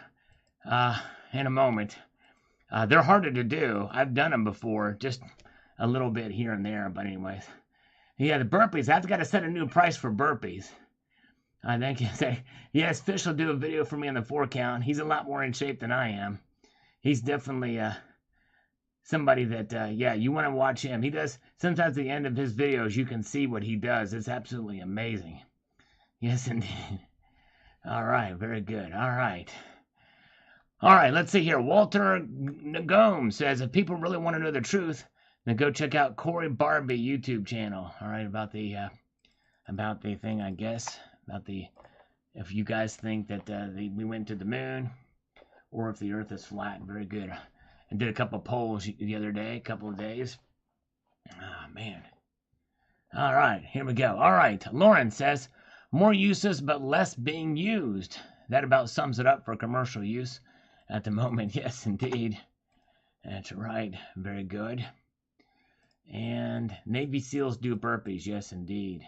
in a moment. They're harder to do. I've done them before, just a little bit here and there. But anyways, Yeah, the burpees. I've got to set a new price for burpees. I think yes, Fish will do a video for me on the 4 count. He's a lot more in shape than I am. He's definitely somebody that, yeah, you want to watch him. He does, sometimes at the end of his videos, you can see what he does. It's absolutely amazing. Yes, indeed. All right, very good. All right. All right, let's see here. Walter Nagome says, if people really want to know the truth, then go check out Corey Barbie YouTube channel. All right, about the thing, I guess. About the, if you guys think that we went to the moon, or if the earth is flat. Very good. I did a couple polls the other day, a couple of days. Oh, man. All right, here we go. All right, Lauren says, more uses but less being used. That about sums it up for commercial use at the moment. Yes, indeed. That's right. Very good. And Navy SEALs do burpees. Yes, indeed.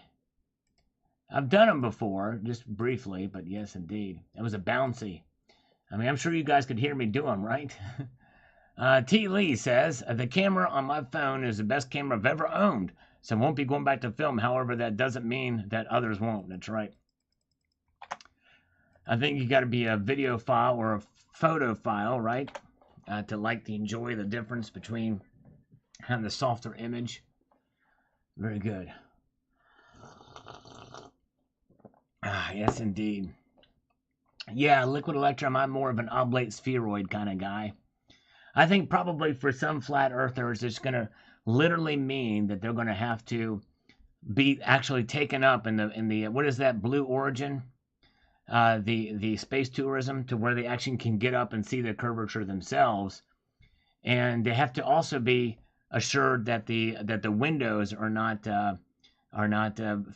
I've done them before, just briefly, but yes, indeed. It was a bouncy. I mean, I'm sure you guys could hear me do them, right? T. Lee says, the camera on my phone is the best camera I've ever owned, so I won't be going back to film. However, that doesn't mean that others won't. That's right. I think you got to be a video file or a photo file, right? To enjoy the difference between having the softer image. Very good. Yes, indeed. Yeah, liquid electrum, I'm more of an oblate spheroid kind of guy. I think probably for some flat earthers, it's going to literally mean that they're going to have to be actually taken up in the what is that, Blue Origin? The space tourism, to where they actually can get up and see the curvature themselves. And they have to also be assured that the windows are not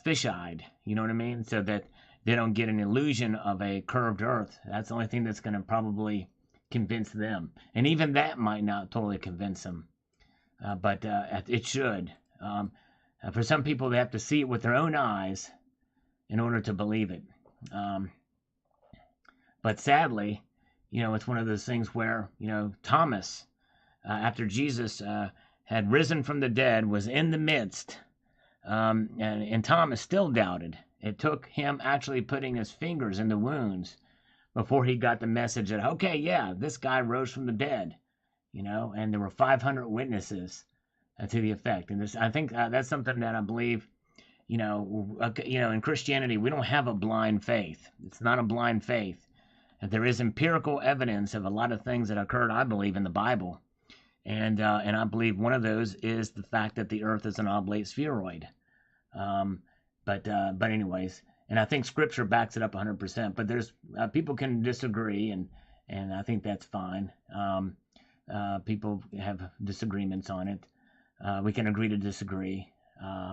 fish-eyed. You know what I mean? So that they don't get an illusion of a curved Earth. That's the only thing that's going to probably convince them. And even that might not totally convince them. But it should. For some people, they have to see it with their own eyes in order to believe it. But sadly, it's one of those things where, Thomas, after Jesus had risen from the dead, was in the midst, and Thomas still doubted. It took him actually putting his fingers in the wounds before he got the message that, okay, yeah, this guy rose from the dead, and there were 500 witnesses to the effect. And I think that's something that I believe, in Christianity, we don't have a blind faith. It's not a blind faith. There is empirical evidence of a lot of things that occurred, I believe, in the Bible. And I believe one of those is the fact that the earth is an oblate spheroid. But anyways, and I think Scripture backs it up 100%. But there's people can disagree, and I think that's fine. People have disagreements on it. We can agree to disagree.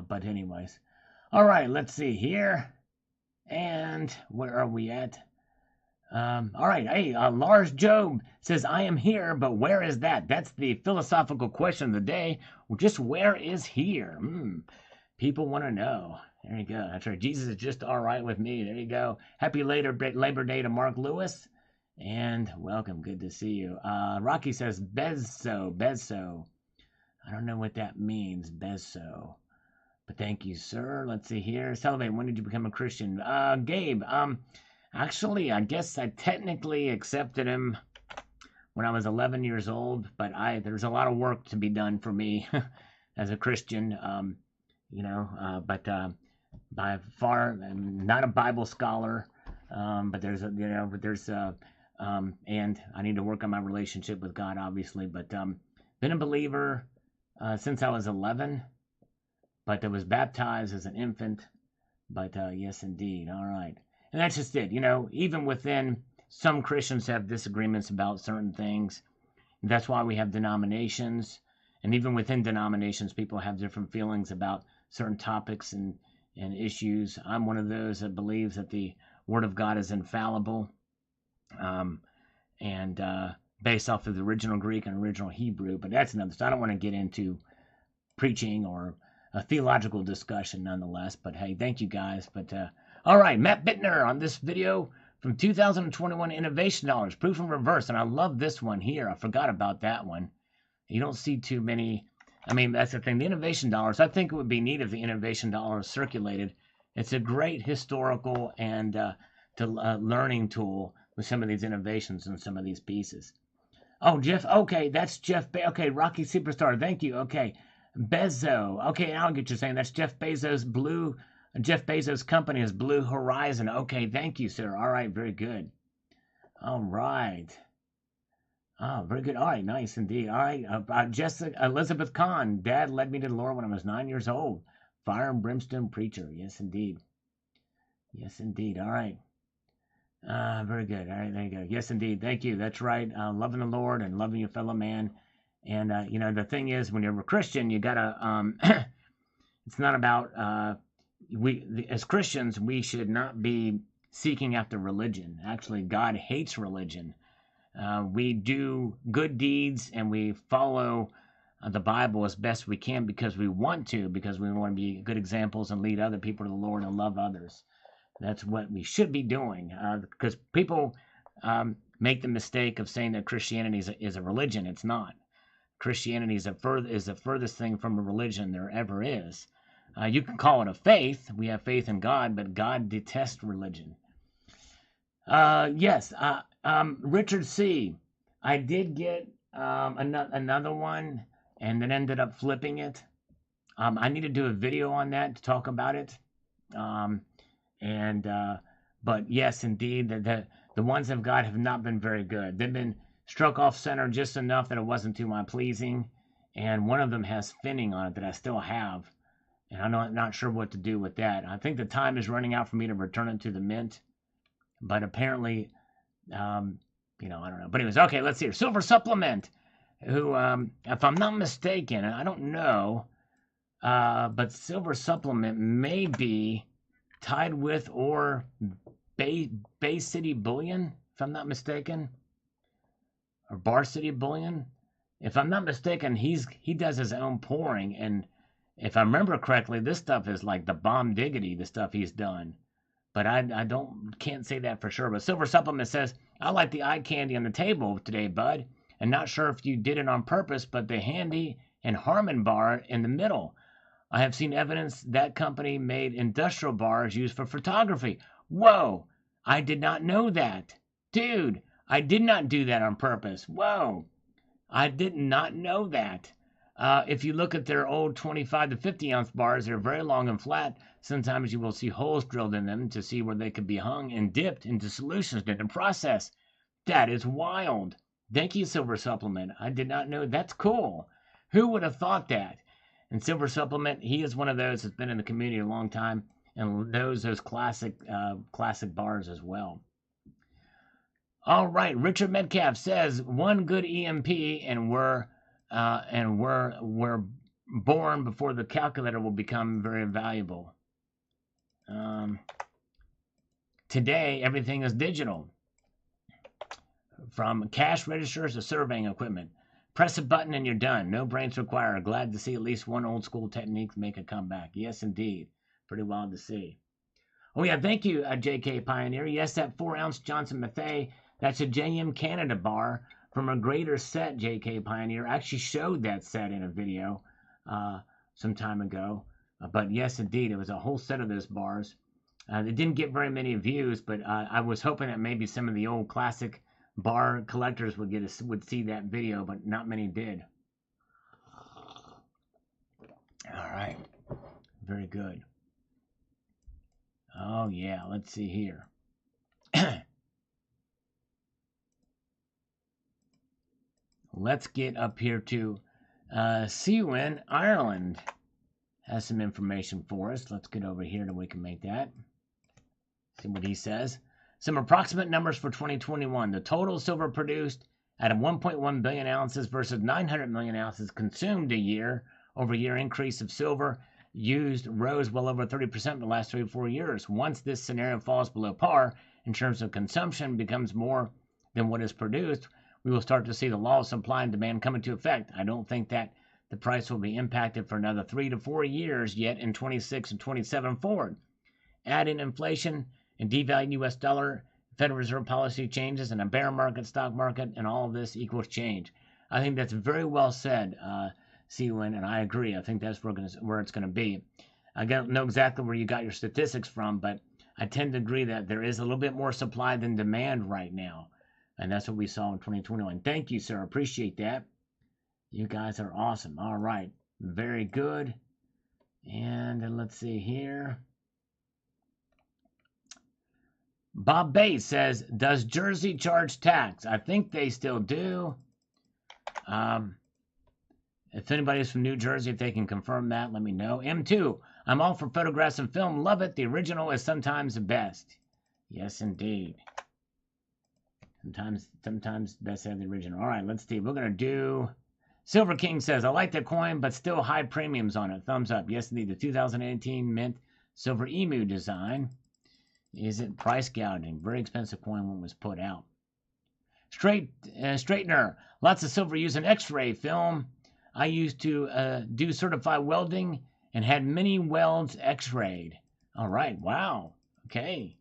But anyways, all right. Let's see here, and where are we at? All right. Hey, Lars Job says, I am here, but where is that? That's the philosophical question of the day. Well, just where is here? People want to know. There you go. That's right. Jesus is just all right with me. There you go. Happy Labor Day to Mark Lewis. And welcome. Good to see you. Rocky says, Bezzo. I don't know what that means, Bezzo. But thank you, sir. Let's see here. Sullivan, when did you become a Christian? Gabe, actually, I guess I technically accepted him when I was 11 years old, but there's a lot of work to be done for me as a Christian, but by far, I'm not a Bible scholar, but and I need to work on my relationship with God, obviously, but been a believer since I was 11, but I was baptized as an infant, but yes, indeed, all right. And that's just it. Even within, some Christians have disagreements about certain things. That's why we have denominations. And even within denominations, people have different feelings about certain topics and issues. I'm one of those that believes that the Word of God is infallible, and based off of the original Greek and original Hebrew. But that's another. So I don't want to get into preaching or a theological discussion nonetheless. But hey, thank you guys. But all right, Matt Bittner on this video from 2021 Innovation Dollars, proof in reverse. And I love this one here. I forgot about that one. You don't see too many I mean, that's the thing. The innovation dollars, I think it would be neat if the innovation dollars circulated. It's a great historical and learning tool with some of these innovations and some of these pieces. Oh, Jeff. Okay, that's Jeff. Okay, Rocky Superstar. Thank you. Okay, Bezo. Okay, I'll get you saying that's Jeff Bezos' blue. Jeff Bezos' company is Blue Horizon. Okay, thank you, sir. All right, very good. All right. Oh, very good. All right, nice indeed. All right, Jessica Elizabeth Kahn. Dad led me to the Lord when I was 9 years old. Fire and brimstone preacher. Yes, indeed. Yes, indeed. All right. Very good. All right, there you go. Yes, indeed. Thank you. That's right. Loving the Lord and loving your fellow man. And the thing is, when you're a Christian, you gotta. It's not about as Christians, we should not be seeking after religion. Actually, God hates religion. We do good deeds and we follow the Bible as best we can because we want to, because we want to be good examples and lead other people to the Lord and love others. That's what we should be doing. Because people make the mistake of saying that Christianity is a religion. It's not. Christianity is the furthest thing from a religion there ever is. You can call it a faith. We have faith in God, but God detests religion. Yes, Richard C. I did get another one, and then ended up flipping it. I need to do a video on that to talk about it. But yes, indeed, the ones I've got have not been very good. They've been struck off center just enough that it wasn't to my pleasing, and one of them has finning on it that I still have, and I'm not sure what to do with that. I think the time is running out for me to return it to the mint, but apparently, I don't know. But anyways, okay, let's see here. Silver Supplement, who, if I'm not mistaken, and I don't know, but Silver Supplement may be tied with or Bay City Bullion, if I'm not mistaken, or Bar City Bullion. If I'm not mistaken, he does his own pouring, and if I remember correctly, this stuff is like the bomb diggity, the stuff he's done. But I can't say that for sure. But Silver Supplement says, I like the eye candy on the table today, bud, and not sure if you did it on purpose, but the Handy and Harmon bar in the middle. I have seen evidence that company made industrial bars used for photography. Whoa, I did not know that. Dude, I did not do that on purpose. Whoa, I did not know that. If you look at their old 25 to 50 ounce bars, they're very long and flat. Sometimes you will see holes drilled in them to see where they could be hung and dipped into solutions during the process. That is wild. Thank you, Silver Supplement. I did not know. That's cool. Who would have thought that? And Silver Supplement, he is one of those that's been in the community a long time and knows those classic bars as well. All right, Richard Metcalf says one good EMP and we're born before the calculator will become very valuable. Today, everything is digital, from cash registers to surveying equipment. Press a button and you're done. No brains required. Glad to see at least one old school technique make a comeback. Yes, indeed. Pretty wild to see. Oh, yeah, thank you, JK Pioneer. Yes, that 4-ounce Johnson Mathey, that's a JM Canada bar from a greater set, JK Pioneer. I actually showed that set in a video some time ago. But yes, indeed, it was a whole set of those bars. They didn't get very many views, but I was hoping that maybe some of the old classic bar collectors would see that video, but not many did. All right. Very good. Oh, yeah. Let's see here. Let's get up here to Seawin, Ireland. Has some information for us. Let's get over here and we can make that. See what he says. Some approximate numbers for 2021. The total silver produced at 1.1 billion ounces versus 900 million ounces consumed a year-over-year increase of silver used rose well over 30% in the last 3 or 4 years. Once this scenario falls below par in terms of consumption becomes more than what is produced, we will start to see the law of supply and demand come into effect. I don't think that the price will be impacted for another 3 to 4 years yet in 26 and 27 forward. Add in inflation and devalued U.S. dollar, Federal Reserve policy changes, and a bear market, stock market, and all of this equals change. I think that's very well said, see when, and I agree. I think that's where it's going to be. I don't know exactly where you got your statistics from, but I tend to agree that there is a little bit more supply than demand right now. And that's what we saw in 2021. Thank you, sir. Appreciate that. You guys are awesome. All right. Very good. And then let's see here. Bob Bates says, does Jersey charge tax? I think they still do. If anybody's from New Jersey, if they can confirm that, let me know. M2, I'm all for photographs and film. Love it. The original is sometimes the best. Yes, indeed. Sometimes best to have the original. All right, let's see. We're going to do... Silver King says, I like the coin, but still high premiums on it. Thumbs up. Yes, indeed. The 2018 Mint Silver Emu design. Is it price gouging? Very expensive coin when it was put out. Straightener. Lots of silver using X-ray film. I used to do certified welding and had many welds X-rayed. All right. Wow. Okay.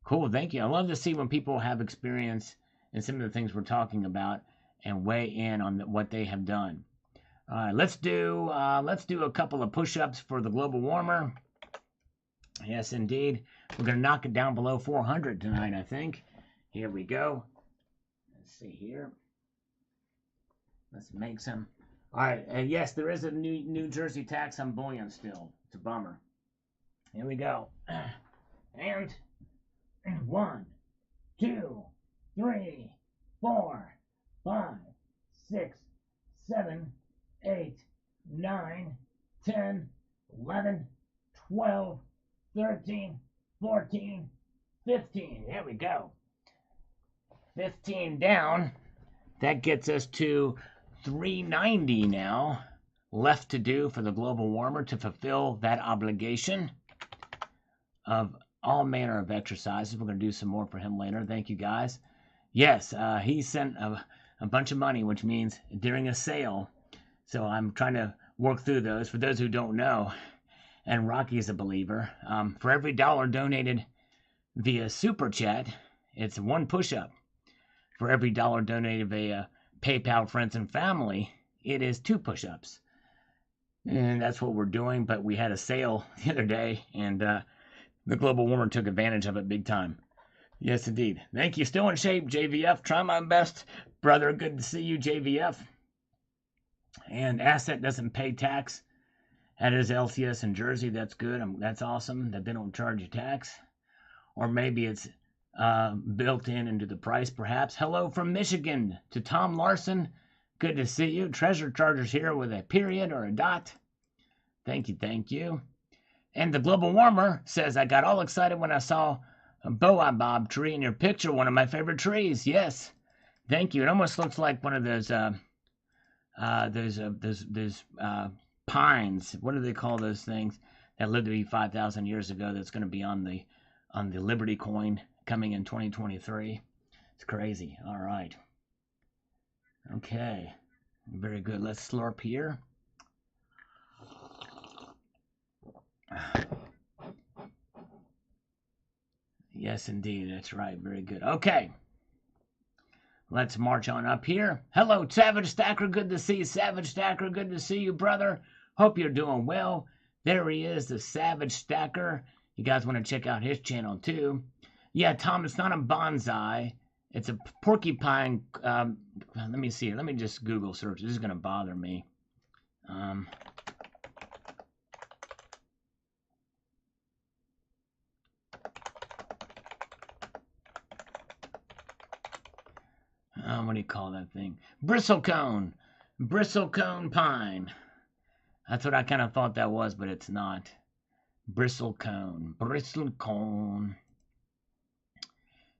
Cool. Thank you. I love to see when people have experience in some of the things we're talking about and weigh in on what they have done. All right. Let's do a couple of push-ups for the global warmer. Yes, indeed. We're going to knock it down below 400 tonight, I think. Here we go. Let's see here. Let's make some. All right. Yes, there is a New Jersey tax on bullion still. It's a bummer. Here we go. And 1, 2, 3, 4, 5, 6, 7, 8, 9, 10, 11, 12, 13, 14, 15. There we go. 15 down. That gets us to 390 now left to do for the global warmer to fulfill that obligation of all manner of exercises. We're going to do some more for him later. Thank you, guys. Yes, he sent a bunch of money, which means during a sale. So I'm trying to work through those. For those who don't know, and Rocky's a believer, for every $1 donated via Super Chat, it's 1 push-up. For every $1 donated via PayPal, friends, and family, it is 2 push-ups. And that's what we're doing, but we had a sale the other day, and the global warmer took advantage of it big time. Yes, indeed. Thank you. Still in shape, JVF. Try my best, brother. Good to see you, JVF. And asset doesn't pay tax. That is LCS in Jersey. That's good. That's awesome that they don't charge you tax. Or maybe it's built into the price, perhaps. Hello from Michigan to Tom Larson. Good to see you. Treasure Chargers here with a period or a dot. Thank you, thank you. And the global warmer says, I got all excited when I saw a boab tree in your picture. One of my favorite trees. Yes, thank you. It almost looks like one of those pines. What do they call those things that lived to be 5,000 years ago? That's going to be on the Liberty coin coming in 2023. It's crazy. All right. Okay. Very good. Let's slurp here. Yes, indeed. That's right. Very good. Okay. Let's march on up here. Hello, Savage Stacker. Good to see you, Savage Stacker. Good to see you, brother. Hope you're doing well. There he is, the Savage Stacker. You guys want to check out his channel, too. Yeah, Tom, it's not a bonsai. It's a porcupine. Let me see. Let me just Google search. This is going to bother me. What do you call that thing? Bristlecone. Bristlecone pine. That's what I kind of thought that was, but it's not. Bristlecone. Bristlecone.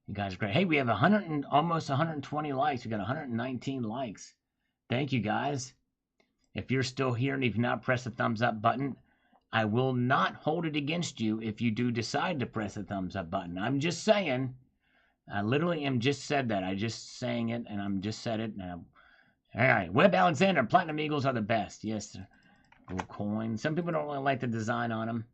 You guys are great. Hey, we have almost 120 likes. We got 119 likes. Thank you, guys. If you're still here and you've not pressed the thumbs up button, I will not hold it against you if you do decide to press the thumbs up button. I'm just saying. I literally am just said that. I just saying it, and I'm just said it. Now, all right. Webb Alexander, Platinum Eagles are the best. Yes, gold coin. Some people don't really like the design on them.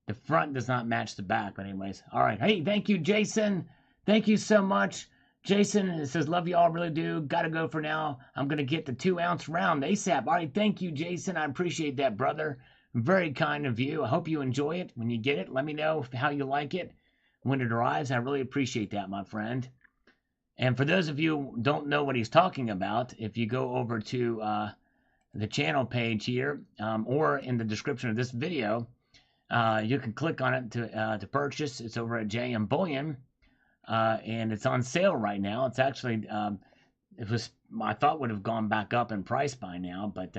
The front does not match the back, but anyways. All right. Hey, thank you, Jason. Thank you so much. Jason says, love you all, really do. Gotta go for now. I'm gonna get the 2-ounce round ASAP. All right, thank you, Jason. I appreciate that, brother. Very kind of you. I hope you enjoy it. When you get it, let me know how you like it when it arrives. I really appreciate that, my friend. And for those of you who don't know what he's talking about, if you go over to the channel page here or in the description of this video, you can click on it to purchase. It's over at JM Bullion. And it's on sale right now. It's actually, I thought would have gone back up in price by now, but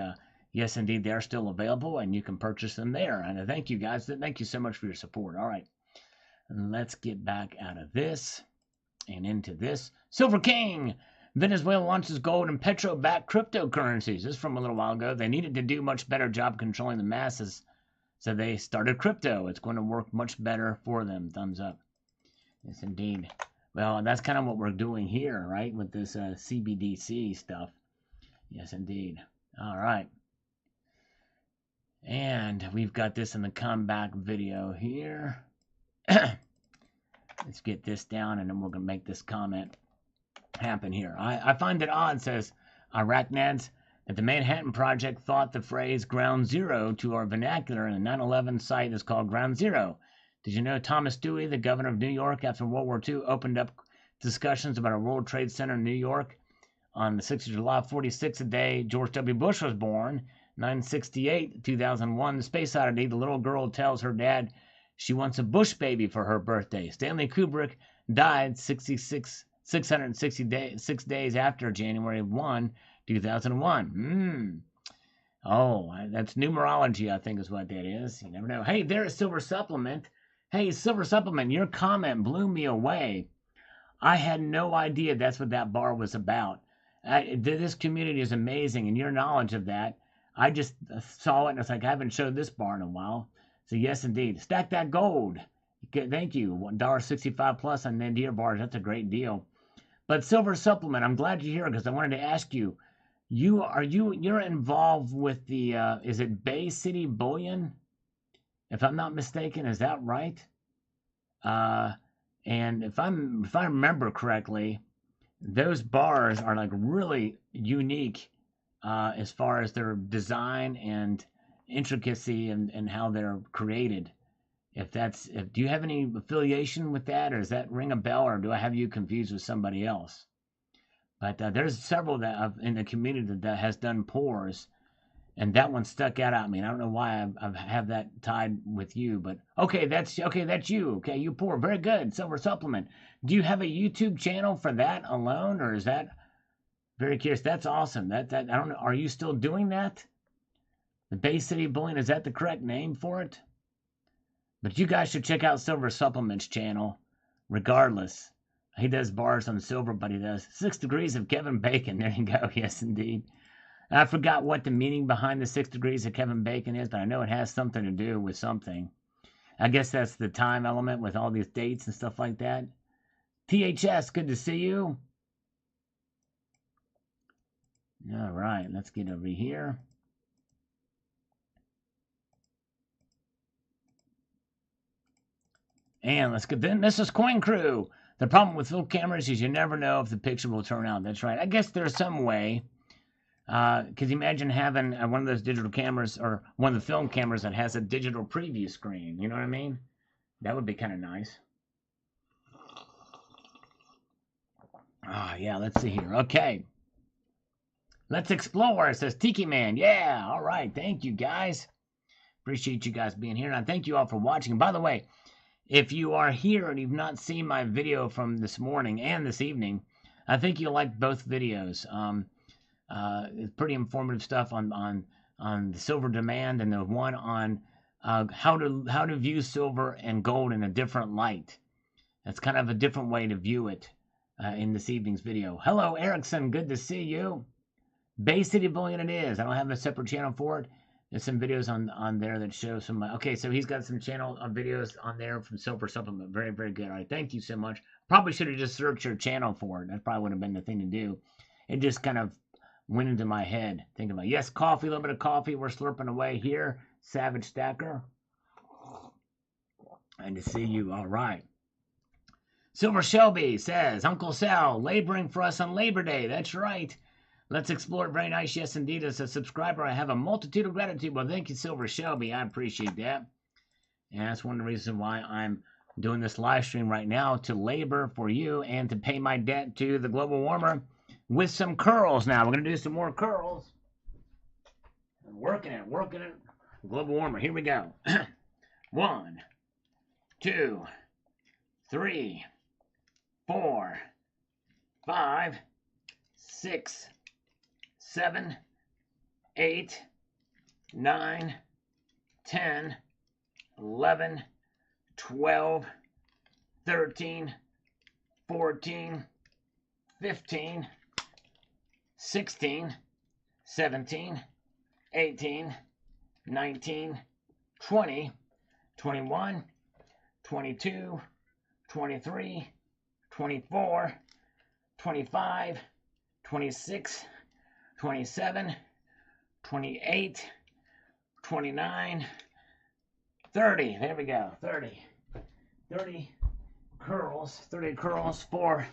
yes, indeed, they're still available, and you can purchase them there. And thank you, guys. Thank you so much for your support. All right, let's get back out of this and into this. Silver King. Venezuela launches gold and petro-backed cryptocurrencies. This is from a little while ago. They needed to do a much better job controlling the masses, so they started crypto. It's going to work much better for them. Thumbs up. Yes, indeed. Well, that's kind of what we're doing here, right, with this CBDC stuff. Yes, indeed. All right. And we've got this in the comeback video here. Let's get this down, and then we're going to make this comment happen here. I find it odd, says Arachnads, that the Manhattan Project thought the phrase ground zero to our vernacular in the 9/11 site is called ground zero. Did you know Thomas Dewey, the governor of New York after World War II, opened up discussions about a World Trade Center in New York on the 6th of July, 46, the day George W. Bush was born, 968, 2001. The Space Oddity, the little girl tells her dad she wants a Bush baby for her birthday. Stanley Kubrick died 666 days after January 1, 2001. Oh, that's numerology, I think is what that is. You never know. Hey, there's Silver Supplement. Hey, Silver Supplement, your comment blew me away. I had no idea that's what that bar was about. This community is amazing, and your knowledge of that, I just saw it, and it's like, I haven't showed this bar in a while. So, yes, indeed. Stack that gold. Thank you. $1.65 plus on Nadir bars. That's a great deal. But Silver Supplement, I'm glad you're here because I wanted to ask you, you're involved with the, is it Bay City Bullion? If I'm not mistaken, is that right? And if I remember correctly, those bars are like really unique as far as their design and intricacy and how they're created. Do you have any affiliation with that, or does that ring a bell, or do I have you confused with somebody else? But there's several that in the community that has done pours. And that one stuck out at me. And I don't know why I have that tied with you, but okay, that's you. Okay, you pour. Very good. Silver Supplement. Do you have a YouTube channel for that alone, or is that very curious? That's awesome. That I don't know. Are you still doing that? The Bay City Bullion, is that the correct name for it? But you guys should check out Silver Supplement's channel, regardless. He does bars on silver, but he does 6 degrees of Kevin Bacon. There you go. Yes, indeed. I forgot what the meaning behind the 6 degrees of Kevin Bacon is, but I know it has something to do with something. I guess that's the time element with all these dates and stuff like that. THS, good to see you. All right, let's get over here. And let's get then. This is Coin Crew. The problem with film cameras is you never know if the picture will turn out. That's right. I guess there's some way. Because imagine having one of those digital cameras or one of the film cameras that has a digital preview screen. You know what I mean? That would be kind of nice. Yeah, let's see here. Okay. Let's explore, says Tiki Man. Yeah, all right. Thank you, guys. Appreciate you guys being here. And I thank you all for watching. And by the way, if you are here and you've not seen my video from this morning and this evening, I think you'll like both videos. It's pretty informative stuff on the silver demand, and the one on how to view silver and gold in a different light. That's kind of a different way to view it in this evening's video. Hello, Erickson. Good to see you. Bay City Bullion it is. I don't have a separate channel for it. There's some videos on there that show some. Okay, so he's got some channel videos on there from Silver Supplement. Very, very good. All right, thank you so much. Probably should have just searched your channel for it. That probably would have been the thing to do. It just kind of went into my head thinking about, yes, coffee, a little bit of coffee. We're slurping away here. Savage Stacker. And to see you. All right. Silver Shelby says, Uncle Sal, laboring for us on Labor Day. That's right. Let's explore. Very nice. Yes, indeed. As a subscriber, I have a multitude of gratitude. Well, thank you, Silver Shelby. I appreciate that. And that's one of the reasons why I'm doing this live stream right now, to labor for you and to pay my debt to the global warmer with some curls. Now, we're going to do some more curls. I'm working it. Global warmer. Here we go. 1, 2, 3, 4, 5, 6, 7, 8, 9, 10, 11, 12, 13, 14, 15, 16, 17, 18, 19, 20, 21, 22, 23, 24, 25, 26, 27, 28, 29, 30. There we go. 30 curls. 30 curls for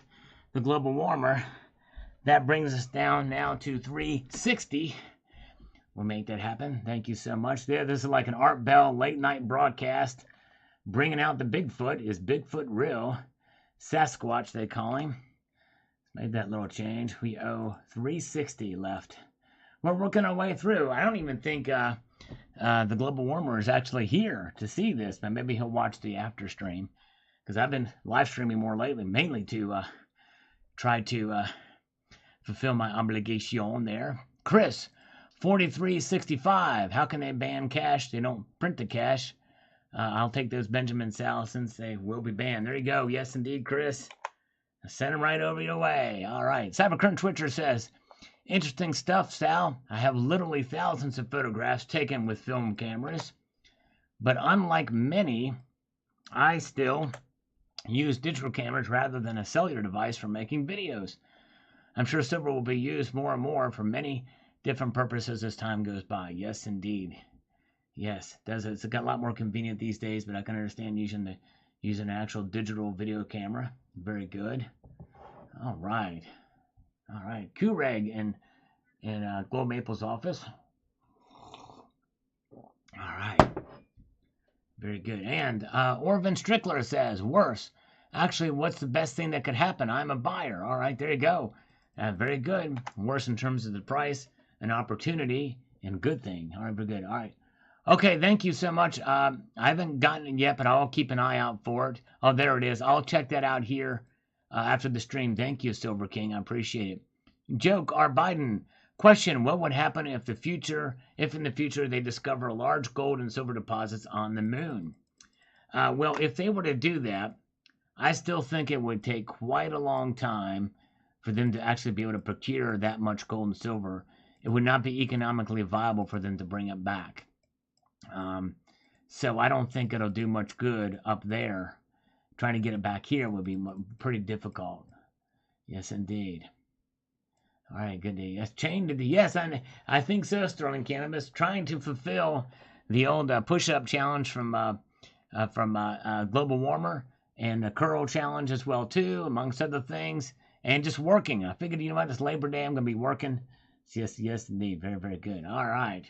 the global warmer. That brings us down now to 360. We'll make that happen. Thank you so much. This is like an Art Bell late night broadcast. Bringing out the Bigfoot. Is Bigfoot real? Sasquatch, they call him. Made that little change. We owe 360 left. We're working our way through. I don't even think the global warmer is actually here to see this, but maybe he'll watch the after stream, because I've been live streaming more lately, mainly to try to fulfill my obligation there. Chris, 4365. How can they ban cash? They don't print the cash. I'll take those Benjamin Sal since they will be banned. There you go. Yes, indeed, Chris. Send them right over your way. All right. Cybercurrent Twitcher says, interesting stuff, Sal. I have literally thousands of photographs taken with film cameras, but unlike many, I still use digital cameras rather than a cellular device for making videos. I'm sure silver will be used more and more for many different purposes as time goes by. Yes, indeed. Yes, it's got a lot more convenient these days, but I can understand using an actual digital video camera. Very good. All right. Kureg in Glow Maple's office. All right. Very good. And Orvin Strickler says, worse. Actually, what's the best thing that could happen? I'm a buyer. All right, there you go. Very good. Worse in terms of the price, an opportunity, and good thing. All right, very good. All right. Okay, thank you so much. I haven't gotten it yet, but I'll keep an eye out for it. Oh, there it is. I'll check that out here after the stream. Thank you, Silver King. I appreciate it. Joke, R. Biden. Question, what would happen if in the future they discover large gold and silver deposits on the moon? Well, if they were to do that, I still think it would take quite a long time for them to actually be able to procure that much gold and silver. It would not be economically viable for them to bring it back. So I don't think it'll do much good up there. Trying to get it back here would be pretty difficult. Yes, indeed. All right, good day. Yes, chained to the yes, I think so. Sterling Cannabis trying to fulfill the old push-up challenge from Global Warmer, and the curl challenge as well too, amongst other things, and just working. I figured, you know what, this Labor Day I'm gonna be working. Yes, indeed, very, very good. All right.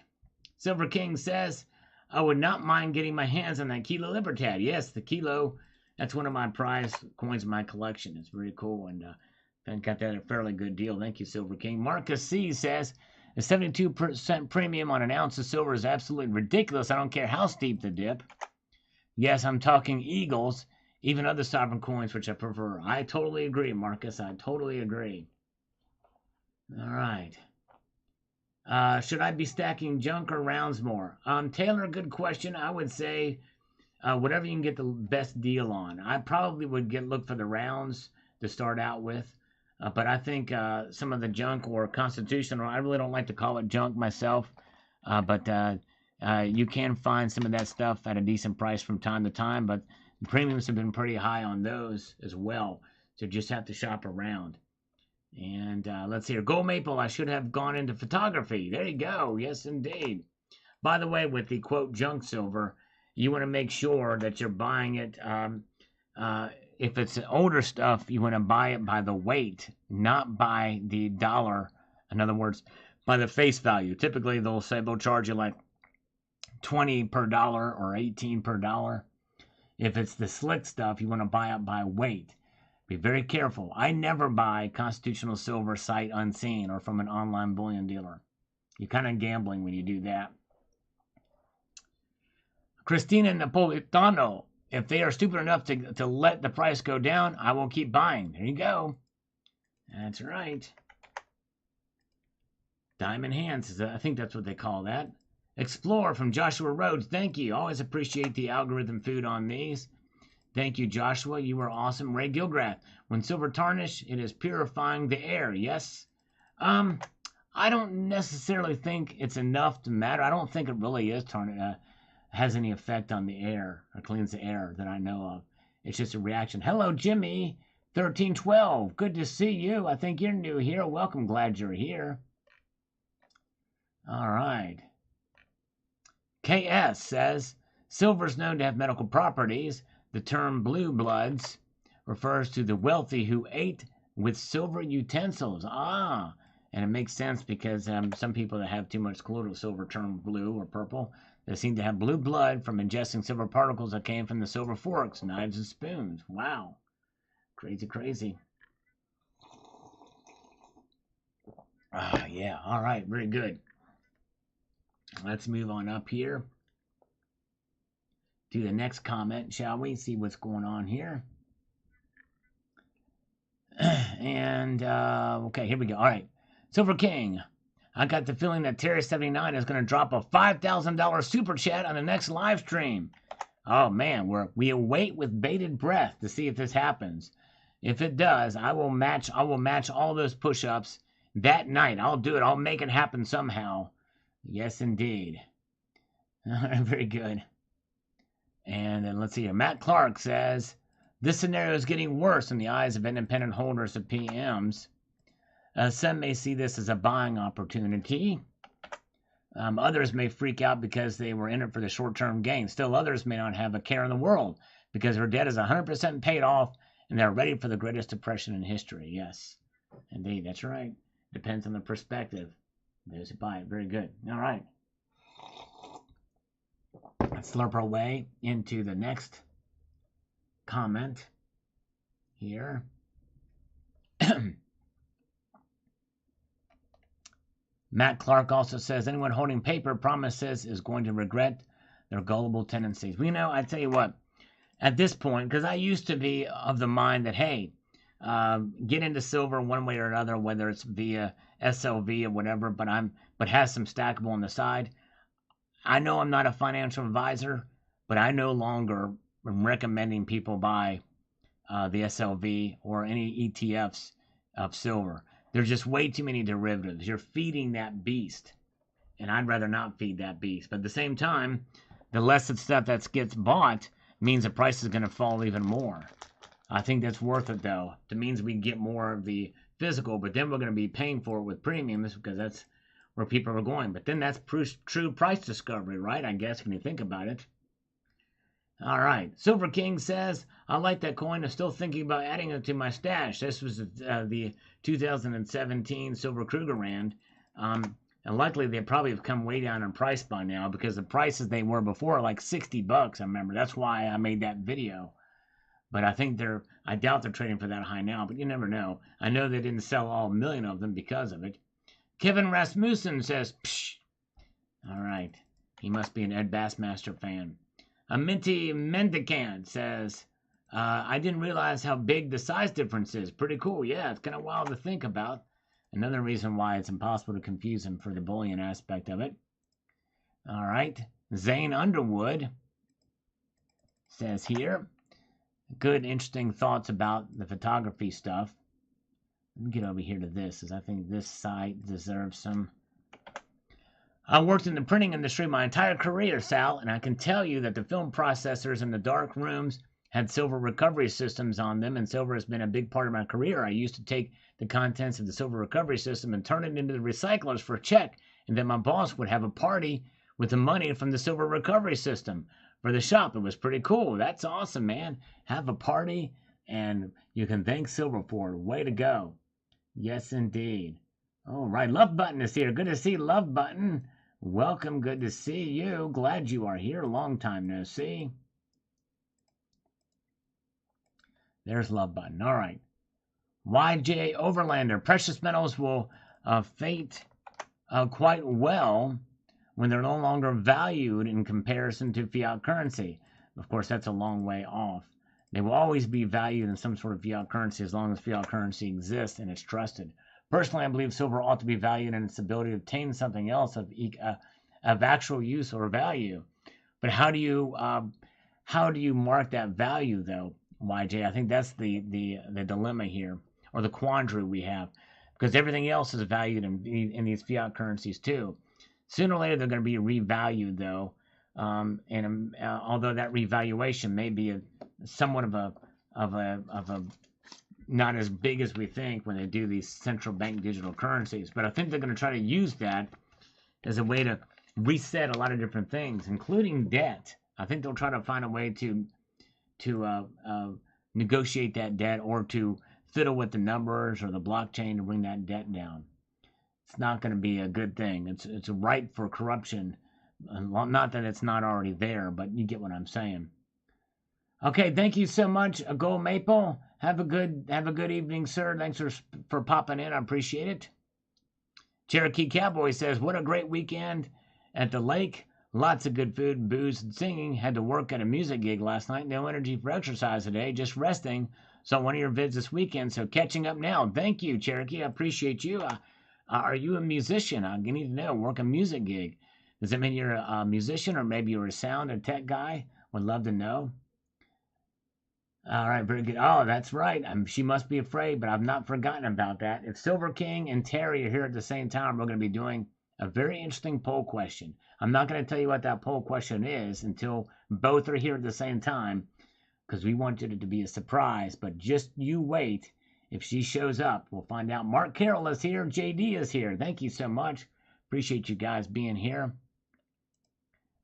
Silver King says, I would not mind getting my hands on that Kilo Libertad. Yes, the Kilo, that's one of my prize coins in my collection. It's very cool, and got that at a fairly good deal. Thank you, Silver King. Marcus C says, a 72% premium on an ounce of silver is absolutely ridiculous. I don't care how steep the dip. Yes, I'm talking Eagles, even other sovereign coins, which I prefer. I totally agree, Marcus. I totally agree. All right. Should I be stacking junk or rounds more? Taylor, good question. I would say whatever you can get the best deal on. I probably would look for the rounds to start out with. But I think some of the junk or constitutional, I really don't like to call it junk myself, but you can find some of that stuff at a decent price from time to time, but the premiums have been pretty high on those as well, so just have to shop around. And let's see here. Gold Maple, I should have gone into photography. There you go. Yes, indeed. By the way, with the quote junk silver, you want to make sure that you're buying it if it's older stuff, you want to buy it by the weight, not by the dollar. In other words, by the face value. Typically, they'll charge you like 20 per dollar or 18 per dollar. If it's the slick stuff, you want to buy it by weight. Be very careful. I never buy constitutional silver sight unseen or from an online bullion dealer. You're kind of gambling when you do that. Christina Napolitano, if they are stupid enough to let the price go down, I will keep buying. There you go. That's right. Diamond hands, I think that's what they call that. Explore from Joshua Rhodes, thank you. Always appreciate the algorithm food on these. Thank you, Joshua. You were awesome. Ray Gilgrath, when silver tarnish, it is purifying the air. Yes. I don't necessarily think it's enough to matter. I don't think it really is has any effect on the air or cleans the air that I know of. It's just a reaction. Hello, Jimmy, 1312. Good to see you. I think you're new here. Welcome. Glad you're here. All right. KS says, silver is known to have medical properties. The term blue bloods refers to the wealthy who ate with silver utensils. And it makes sense because some people that have too much colloidal silver turn blue or purple. They seem to have blue blood from ingesting silver particles that came from the silver forks, knives, and spoons. Wow. Crazy, crazy. Yeah. All right. Very good. Let's move on up here to the next comment, shall we? See what's going on here. And, okay, here we go. All right. Silver King. I got the feeling that Terry79 is going to drop a $5,000 super chat on the next live stream. Oh, man, we await with bated breath to see if this happens. If it does, I will match all those push-ups that night. I'll do it. I'll make it happen somehow. Yes, indeed. Very good. And then let's see here. Matt Clark says, this scenario is getting worse in the eyes of independent holders of PMs. Some may see this as a buying opportunity. Others may freak out because they were in it for the short-term gain. Still, others may not have a care in the world because their debt is 100% paid off and they're ready for the greatest depression in history. Yes, indeed. That's right. Depends on the perspective. Those who buy it. Very good. All right. Let's slurp our way into the next comment here. Matt Clark also says, anyone holding paper promises is going to regret their gullible tendencies. Well, I tell you what, at this point, because I used to be of the mind that, hey, get into silver one way or another, whether it's via SLV or whatever, but has some stackable on the side. I know I'm not a financial advisor, but I no longer am recommending people buy the SLV or any ETFs of silver. There's just way too many derivatives. You're feeding that beast, and I'd rather not feed that beast. But at the same time, the less of stuff that gets bought means the price is going to fall even more. I think that's worth it, though. It means we get more of the physical, but then we're going to be paying for it with premiums because that's where people are going. But then that's true price discovery, right? I guess when you think about it. All right. Silver King says, I like that coin. I'm still thinking about adding it to my stash. This was the 2017 Silver Krugerrand. And luckily, they probably have come way down in price by now because the prices they were before are like $60, I remember. That's why I made that video. But I doubt they're trading for that high now, but you never know. I know they didn't sell all 1 million of them because of it. Kevin Rasmussen says, psh. All right. He must be an Ed Bassmaster fan. A Minty Mendicant says, I didn't realize how big the size difference is. Pretty cool. Yeah, it's kind of wild to think about. Another reason why it's impossible to confuse him for the bullion aspect of it. All right. Zane Underwood says here, good, interesting thoughts about the photography stuff. Let me get over here to this, because I think this site deserves some. I worked in the printing industry my entire career, Sal, and I can tell you that the film processors in the dark rooms had silver recovery systems on them, and silver has been a big part of my career. I used to take the contents of the silver recovery system and turn it into the recyclers for a check, and then my boss would have a party with the money from the silver recovery system for the shop. It was pretty cool. That's awesome, man. Have a party And you can thank silver for it. Way to go. Yes, indeed. All right, Love Button is here. Good to see Love Button. Welcome. Good to see you. Glad you are here. Long time no see. There's Love Button. All right. YJ Overlander. Precious metals will fate quite well when they're no longer valued in comparison to fiat currency. Of course, that's a long way off. They will always be valued in some sort of fiat currency as long as fiat currency exists and is trusted. Personally, I believe silver ought to be valued in its ability to obtain something else of actual use or value. But how do you mark that value, though, YJ? I think that's the dilemma here, or the quandary we have, because everything else is valued in these fiat currencies too. Sooner or later, they're going to be revalued, though, and although that revaluation may be somewhat of a not as big as we think when they do these central bank digital currencies, but I think they're going to try to use that as a way to reset a lot of different things, including debt. I think they'll try to find a way to negotiate that debt or to fiddle with the numbers or the blockchain to bring that debt down. It's not going to be a good thing. It's ripe for corruption. Not that it's not already there, but you get what I'm saying. Okay, thank you so much, Gold Maple. Have a good evening, sir. Thanks for popping in. I appreciate it. Cherokee Cowboy says, "What a great weekend at the lake. Lots of good food, booze, and singing. Had to work at a music gig last night. No energy for exercise today. Just resting. Saw one of your vids this weekend, so catching up now." Thank you, Cherokee. I appreciate you. Are you a musician? I need to know. Work a music gig. Does it mean you're a musician, or maybe you're a sound or tech guy? Would love to know. All right, very good. Oh, that's right. She must be afraid, but I've not forgotten about that. If Silver King and Terry are here at the same time, we're going to be doing a very interesting poll question. I'm not going to tell you what that poll question is until both are here at the same time, because we wanted it to be a surprise. But just you wait. If she shows up, we'll find out. Mark Carroll is here. JD is here. Thank you so much. Appreciate you guys being here.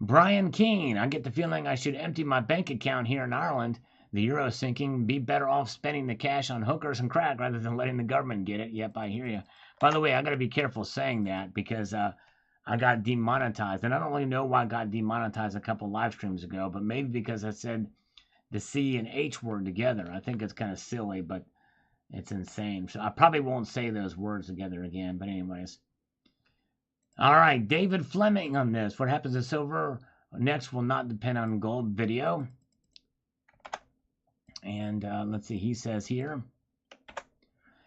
Brian Keane. I get the feeling I should empty my bank account here in Ireland. The euro sinking, be better off spending the cash on hookers and crack rather than letting the government get it. Yep, I hear you. By the way, I got to be careful saying that because I got demonetized. And I don't really know why I got demonetized a couple live streams ago, but maybe because I said the C and H word together. I think it's kind of silly, but it's insane. So I probably won't say those words together again. But anyways. All right, David Fleming on this. What happens to silver next will not depend on gold video. And let's see, he says here,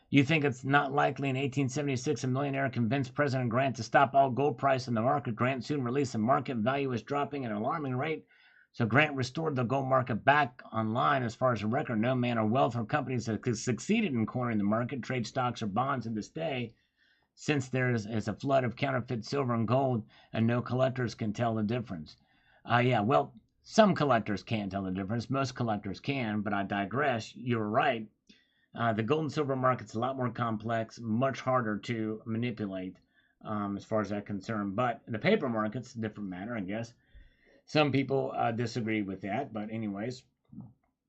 you think it's not likely in 1876 a millionaire convinced President Grant to stop all gold price in the market. Grant soon released the market value is dropping at an alarming rate. So Grant restored the gold market back online. As far as a record, no man or wealth or companies have succeeded in cornering the market, trade stocks or bonds to this day, since there is a flood of counterfeit silver and gold and no collectors can tell the difference. Yeah, well, some collectors can't tell the difference. Most collectors can, but I digress. You're right. The gold and silver market's a lot more complex, much harder to manipulate as far as that's concerned. But the paper market's a different matter, I guess. Some people disagree with that, but anyways.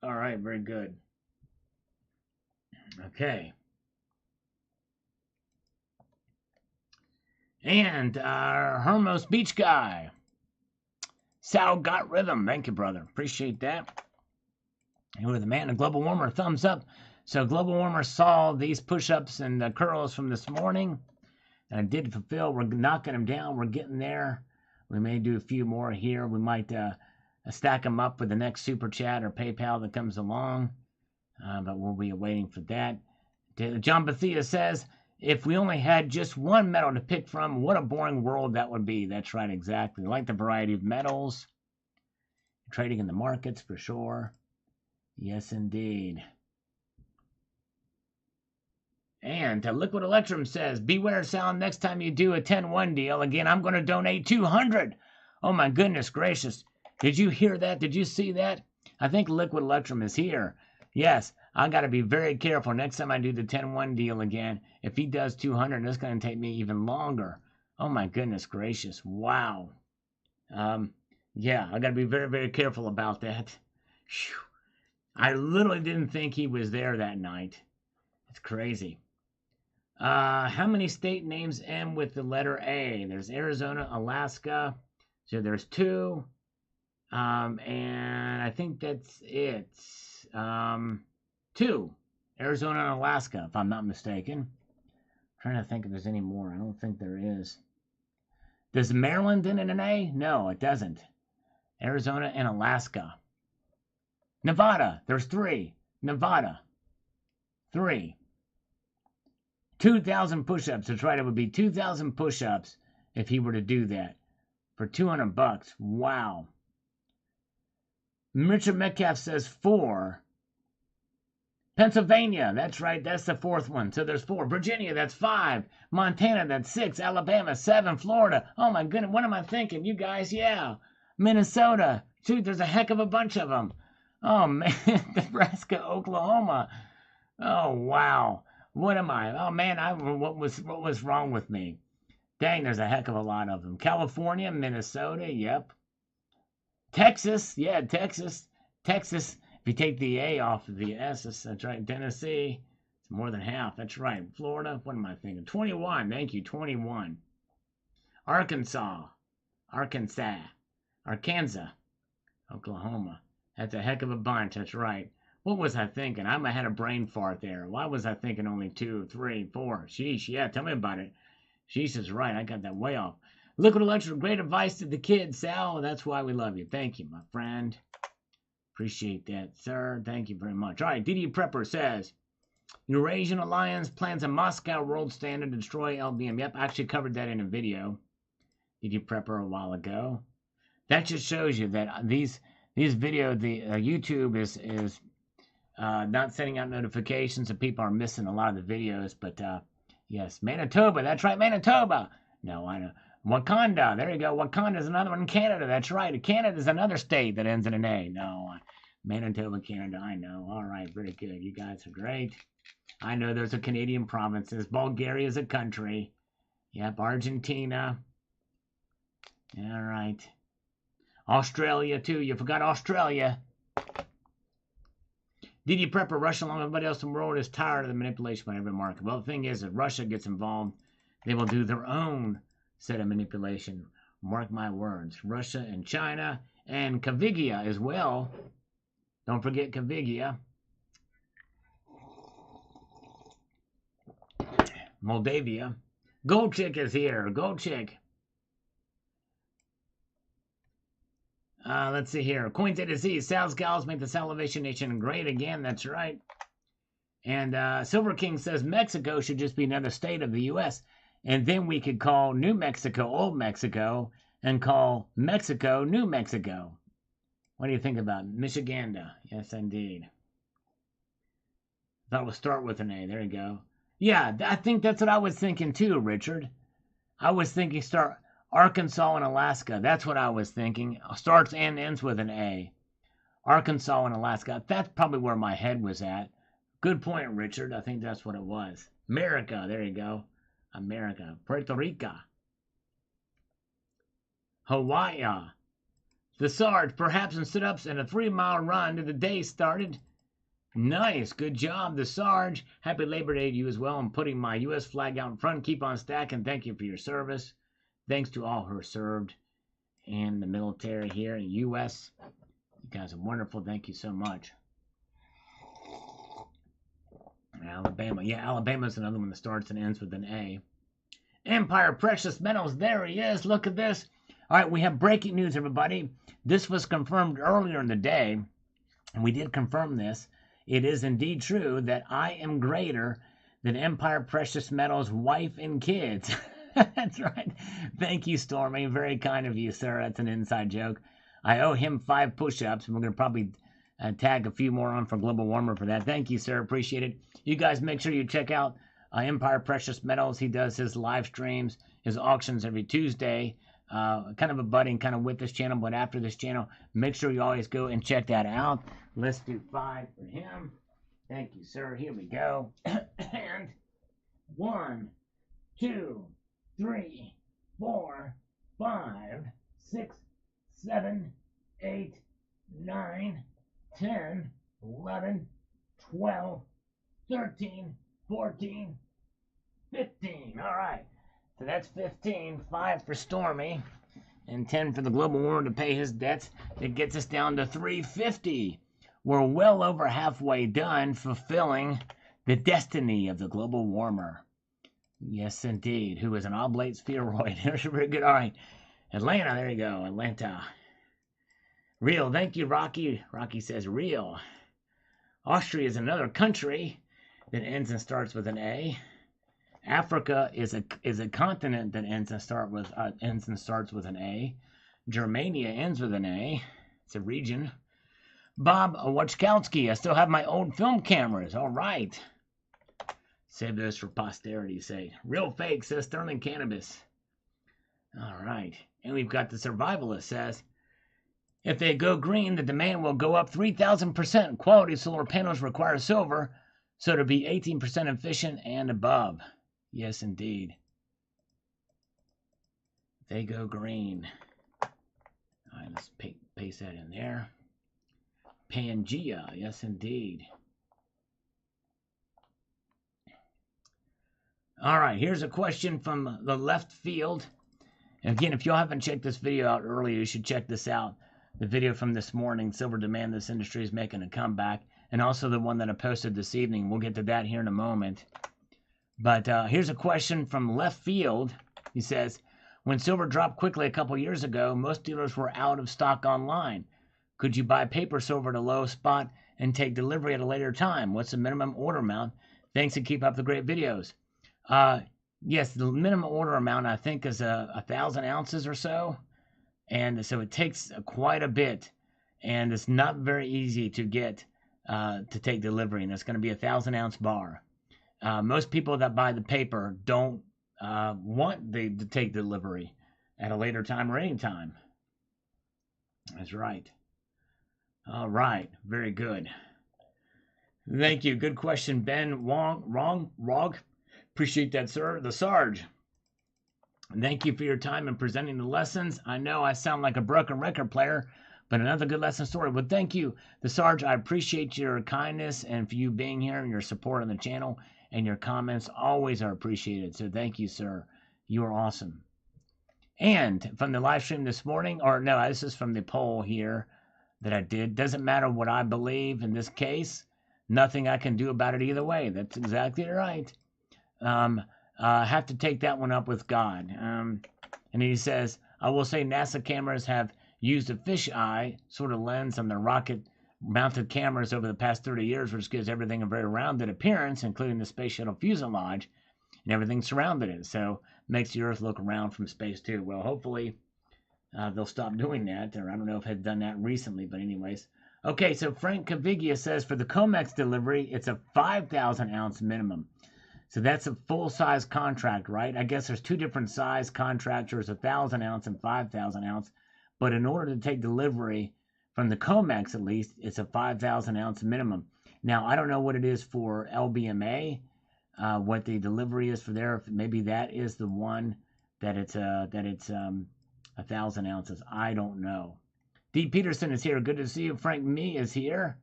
All right, very good. Okay. And Hermos Beach Guy. Sal got rhythm. Thank you, brother. Appreciate that. And with the man, a global warmer, thumbs up. So global warmer saw these push-ups and the curls from this morning. And I did fulfill. We're knocking them down. We're getting there. We may do a few more here. We might stack them up with the next super chat or PayPal that comes along. But we'll be waiting for that. John Bethia says, if we only had just one metal to pick from, what a boring world that would be. That's right, exactly. Like the variety of metals. Trading in the markets for sure. Yes, indeed. And Liquid Electrum says, beware, Sal, next time you do a 10-1 deal, again, I'm going to donate 200. Oh, my goodness gracious. Did you hear that? Did you see that? I think Liquid Electrum is here. Yes, I got to be very careful next time I do the 10-1 deal again. If he does 200, it's going to take me even longer. Oh, my goodness gracious. Wow. Yeah, I got to be very, very careful about that. Whew. I literally didn't think he was there that night. It's crazy. How many state names end with the letter A? There's Arizona, Alaska. So there's 2. And I think that's it. 2. Arizona and Alaska, if I'm not mistaken. I'm trying to think if there's any more. I don't think there is. Does Maryland end in an A? No, it doesn't. Arizona and Alaska. Nevada, there's 3. Nevada, 3. 2,000 push-ups. That's right, it would be 2,000 push-ups if he were to do that for $200. Wow. Richard Metcalf says 4. Pennsylvania, that's right, that's the 4th one. So there's 4. Virginia, that's 5. Montana, that's 6. Alabama, 7. Florida, oh my goodness, what am I thinking? You guys, yeah. Minnesota, shoot, there's a heck of a bunch of them. Oh man, Nebraska, Oklahoma. Oh wow. What am I? Oh man, what was wrong with me? Dang, there's a heck of a lot of them. California, Minnesota, yep. Texas, yeah, Texas. Texas, if you take the A off of the S, that's right. Tennessee, it's more than half. That's right. Florida, what am I thinking? 21, thank you, 21. Arkansas, Oklahoma. That's a heck of a bunch, that's right. What was I thinking? I had a brain fart there. Why was I thinking only 2, 3, 4? Sheesh, yeah, tell me about it. Sheesh is right. I got that way off. Liquid Electric, great advice to the kids, Sal. That's why we love you. Thank you, my friend. Appreciate that, sir. Thank you very much. All right, DD Prepper says, Eurasian Alliance plans a Moscow world standard to destroy LBM. Yep, I actually covered that in a video, DD Prepper, a while ago. That just shows you that these videos, the YouTube is not sending out notifications, so people are missing a lot of the videos. But yes, Manitoba, that's right, Manitoba. No, I know. Wakanda, there you go. Wakanda's another one in Canada, that's right. Canada's another state that ends in an A. No, Manitoba, Canada, I know. All right, very good. You guys are great. I know there's a Canadian provinces. Bulgaria is a country. Yep, Argentina. All right. Australia, too. You forgot Australia. DD Prepper, Russia, along with everybody else in the world, is tired of the manipulation by every market. Well, the thing is, if Russia gets involved, they will do their own set of manipulation. Mark my words. Russia and China and Kavigia as well. Don't forget Kavigia. Moldavia. Gold Chick is here. Gold Chick. Let's see here. Coins A to Z. Sal's Gals make the Salvation Nation great again. That's right. And Silver King says Mexico should just be another state of the U.S. And then we could call New Mexico Old Mexico and call Mexico New Mexico. What do you think about Michiganda? Yes, indeed. Thought we'll start with an A. There you go. Yeah, I think that's what I was thinking too, Richard. I was thinking start Arkansas and Alaska. That's what I was thinking. Starts and ends with an A. Arkansas and Alaska. That's probably where my head was at. Good point, Richard. I think that's what it was. America. There you go. America. Puerto Rico. Hawaii. The Sarge, perhaps in sit-ups and a 3-mile run to the day started. Nice. Good job, the Sarge. Happy Labor Day to you as well. I'm putting my U.S. flag out in front. Keep on stacking. Thank you for your service. Thanks to all who are served in the military here in the U.S. You guys are wonderful. Thank you so much. Alabama. Yeah, Alabama's another one that starts and ends with an A. Empire Precious Metals. There he is. Look at this. All right, we have breaking news, everybody. This was confirmed earlier in the day, and we did confirm this. It is indeed true that I am greater than Empire Precious Metals' wife and kids. That's right. Thank you, Stormy. Very kind of you, sir. That's an inside joke. I owe him 5 push-ups, and we're going to probably tag a few more on for Global Warmer for that. Thank you, sir. Appreciate it. You guys make sure you check out Empire Precious Metals. He does his live streams, his auctions every Tuesday. Kind of a budding kind of with this channel, but after this channel, make sure you always go and check that out. Let's do 5 for him. Thank you, sir. Here we go. And 1, 2, 3, 4, 5, 6, 7, 8, 9, 10, 11, 12, 13, 14, 15. All right. So that's 15. 5 for Stormy. And 10 for the global warmer to pay his debts. That gets us down to 350. We're well over halfway done fulfilling the destiny of the global warmer. Yes, indeed. Who is an oblate spheroid. There's very good. All right. Atlanta. There you go. Atlanta. Real. Thank you, Rocky. Rocky says real. Austria is another country that ends and starts with an A. Africa is a continent that ends and starts with an A. Germania ends with an A. It's a region. Bob Wachkowski. I still have my old film cameras. All right. Save those for posterity's sake. Real fake, says Sterling Cannabis. All right. And we've got the survivalist says, if they go green, the demand will go up 3,000%. Quality solar panels require silver, so to be 18% efficient and above. Yes, indeed. They go green. All right, let's paste that in there. Pangea, yes, indeed. All right, here's a question from the left field. And again, if you haven't checked this video out earlier, you should check this out. The video from this morning, Silver Demand, this industry is making a comeback. And also the one that I posted this evening. We'll get to that here in a moment. But here's a question from left field. He says, when silver dropped quickly a couple years ago, most dealers were out of stock online. Could you buy paper silver at a low spot and take delivery at a later time? What's the minimum order amount? Thanks and keep up the great videos. Yes, the minimum order amount I think is 1,000 ounces or so. And so it takes quite a bit. And it's not very easy to get to take delivery. And it's going to be a 1,000-ounce bar. Most people that buy the paper don't want to take delivery at a later time or any time. That's right. All right. Very good. Thank you. Good question, Ben. Rog. Appreciate that, sir. The Sarge. Thank you for your time in presenting the lessons. I know I sound like a broken record player, but another good lesson story. Well, thank you, the Sarge. I appreciate your kindness and for you being here and your support on the channel, and your comments always are appreciated. So thank you, sir. You are awesome. And from the live stream this morning, or no, this is from the poll here that I did. Doesn't matter what I believe in this case. Nothing I can do about it either way. That's exactly right. Have to take that one up with God. And he says, I will say NASA cameras have used a fisheye sort of lens on their rocket-mounted cameras over the past 30 years, which gives everything a very rounded appearance, including the space shuttle fuselage, and everything surrounded it. So makes the Earth look round from space, too. Well, hopefully they'll stop doing that, or I don't know if they've done that recently, but anyways. Okay, so Frank Cavigia says, for the COMEX delivery, it's a 5,000-ounce minimum. So that's a full-size contract, right? I guess there's two different size contracts. There's 1,000-ounce and 5,000-ounce. But in order to take delivery from the COMEX, at least, it's a 5,000-ounce minimum. Now, I don't know what it is for LBMA, what the delivery is for there. Maybe that is the one that it's 1,000 ounces. I don't know. D. Peterson is here. Good to see you. Frank Me is here.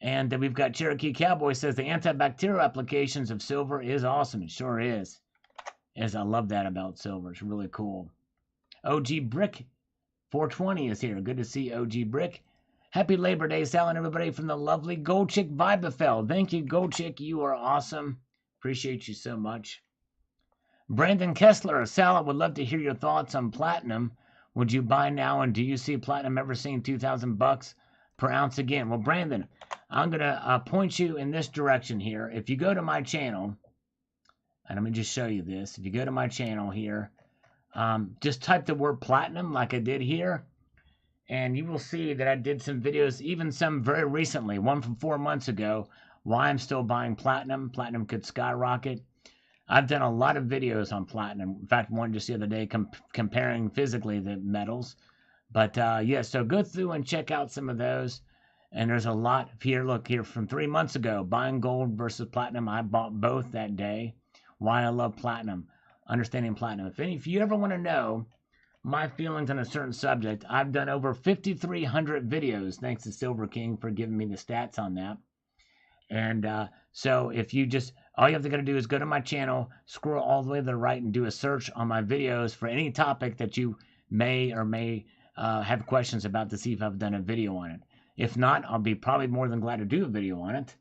And then we've got Cherokee Cowboy says the antibacterial applications of silver is awesome. It sure is. As I love that about silver. It's really cool. OG Brick 420 is here. Good to see OG Brick. Happy Labor Day, Sal, and everybody from the lovely Gold Chick Vibefeld. Thank you, Gold Chick. You are awesome. Appreciate you so much. Brandon Kessler, Sal, I would love to hear your thoughts on platinum. Would you buy now, and do you see platinum ever seeing $2,000 per ounce again? Well, Brandon, I'm going to point you in this direction here. If you go to my channel, and let me just show you this. If you go to my channel here, just type the word platinum like I did here, and you will see that I did some videos, even some very recently, one from 4 months ago, why I'm still buying platinum. Platinum could skyrocket. I've done a lot of videos on platinum. In fact, one just the other day comparing physically the metals. But yeah, so go through and check out some of those. And there's a lot here. Look here from 3 months ago, buying gold versus platinum. I bought both that day. Why I love platinum, understanding platinum. If you ever want to know my feelings on a certain subject. I've done over 5,300 videos, thanks to Silver King for giving me the stats on that. And so if you just, all you have to do is go to my channel, scroll all the way to the right, and do a search on my videos for any topic that you may or may have questions about to see if I've done a video on it. If not, I'll be probably more than glad to do a video on it.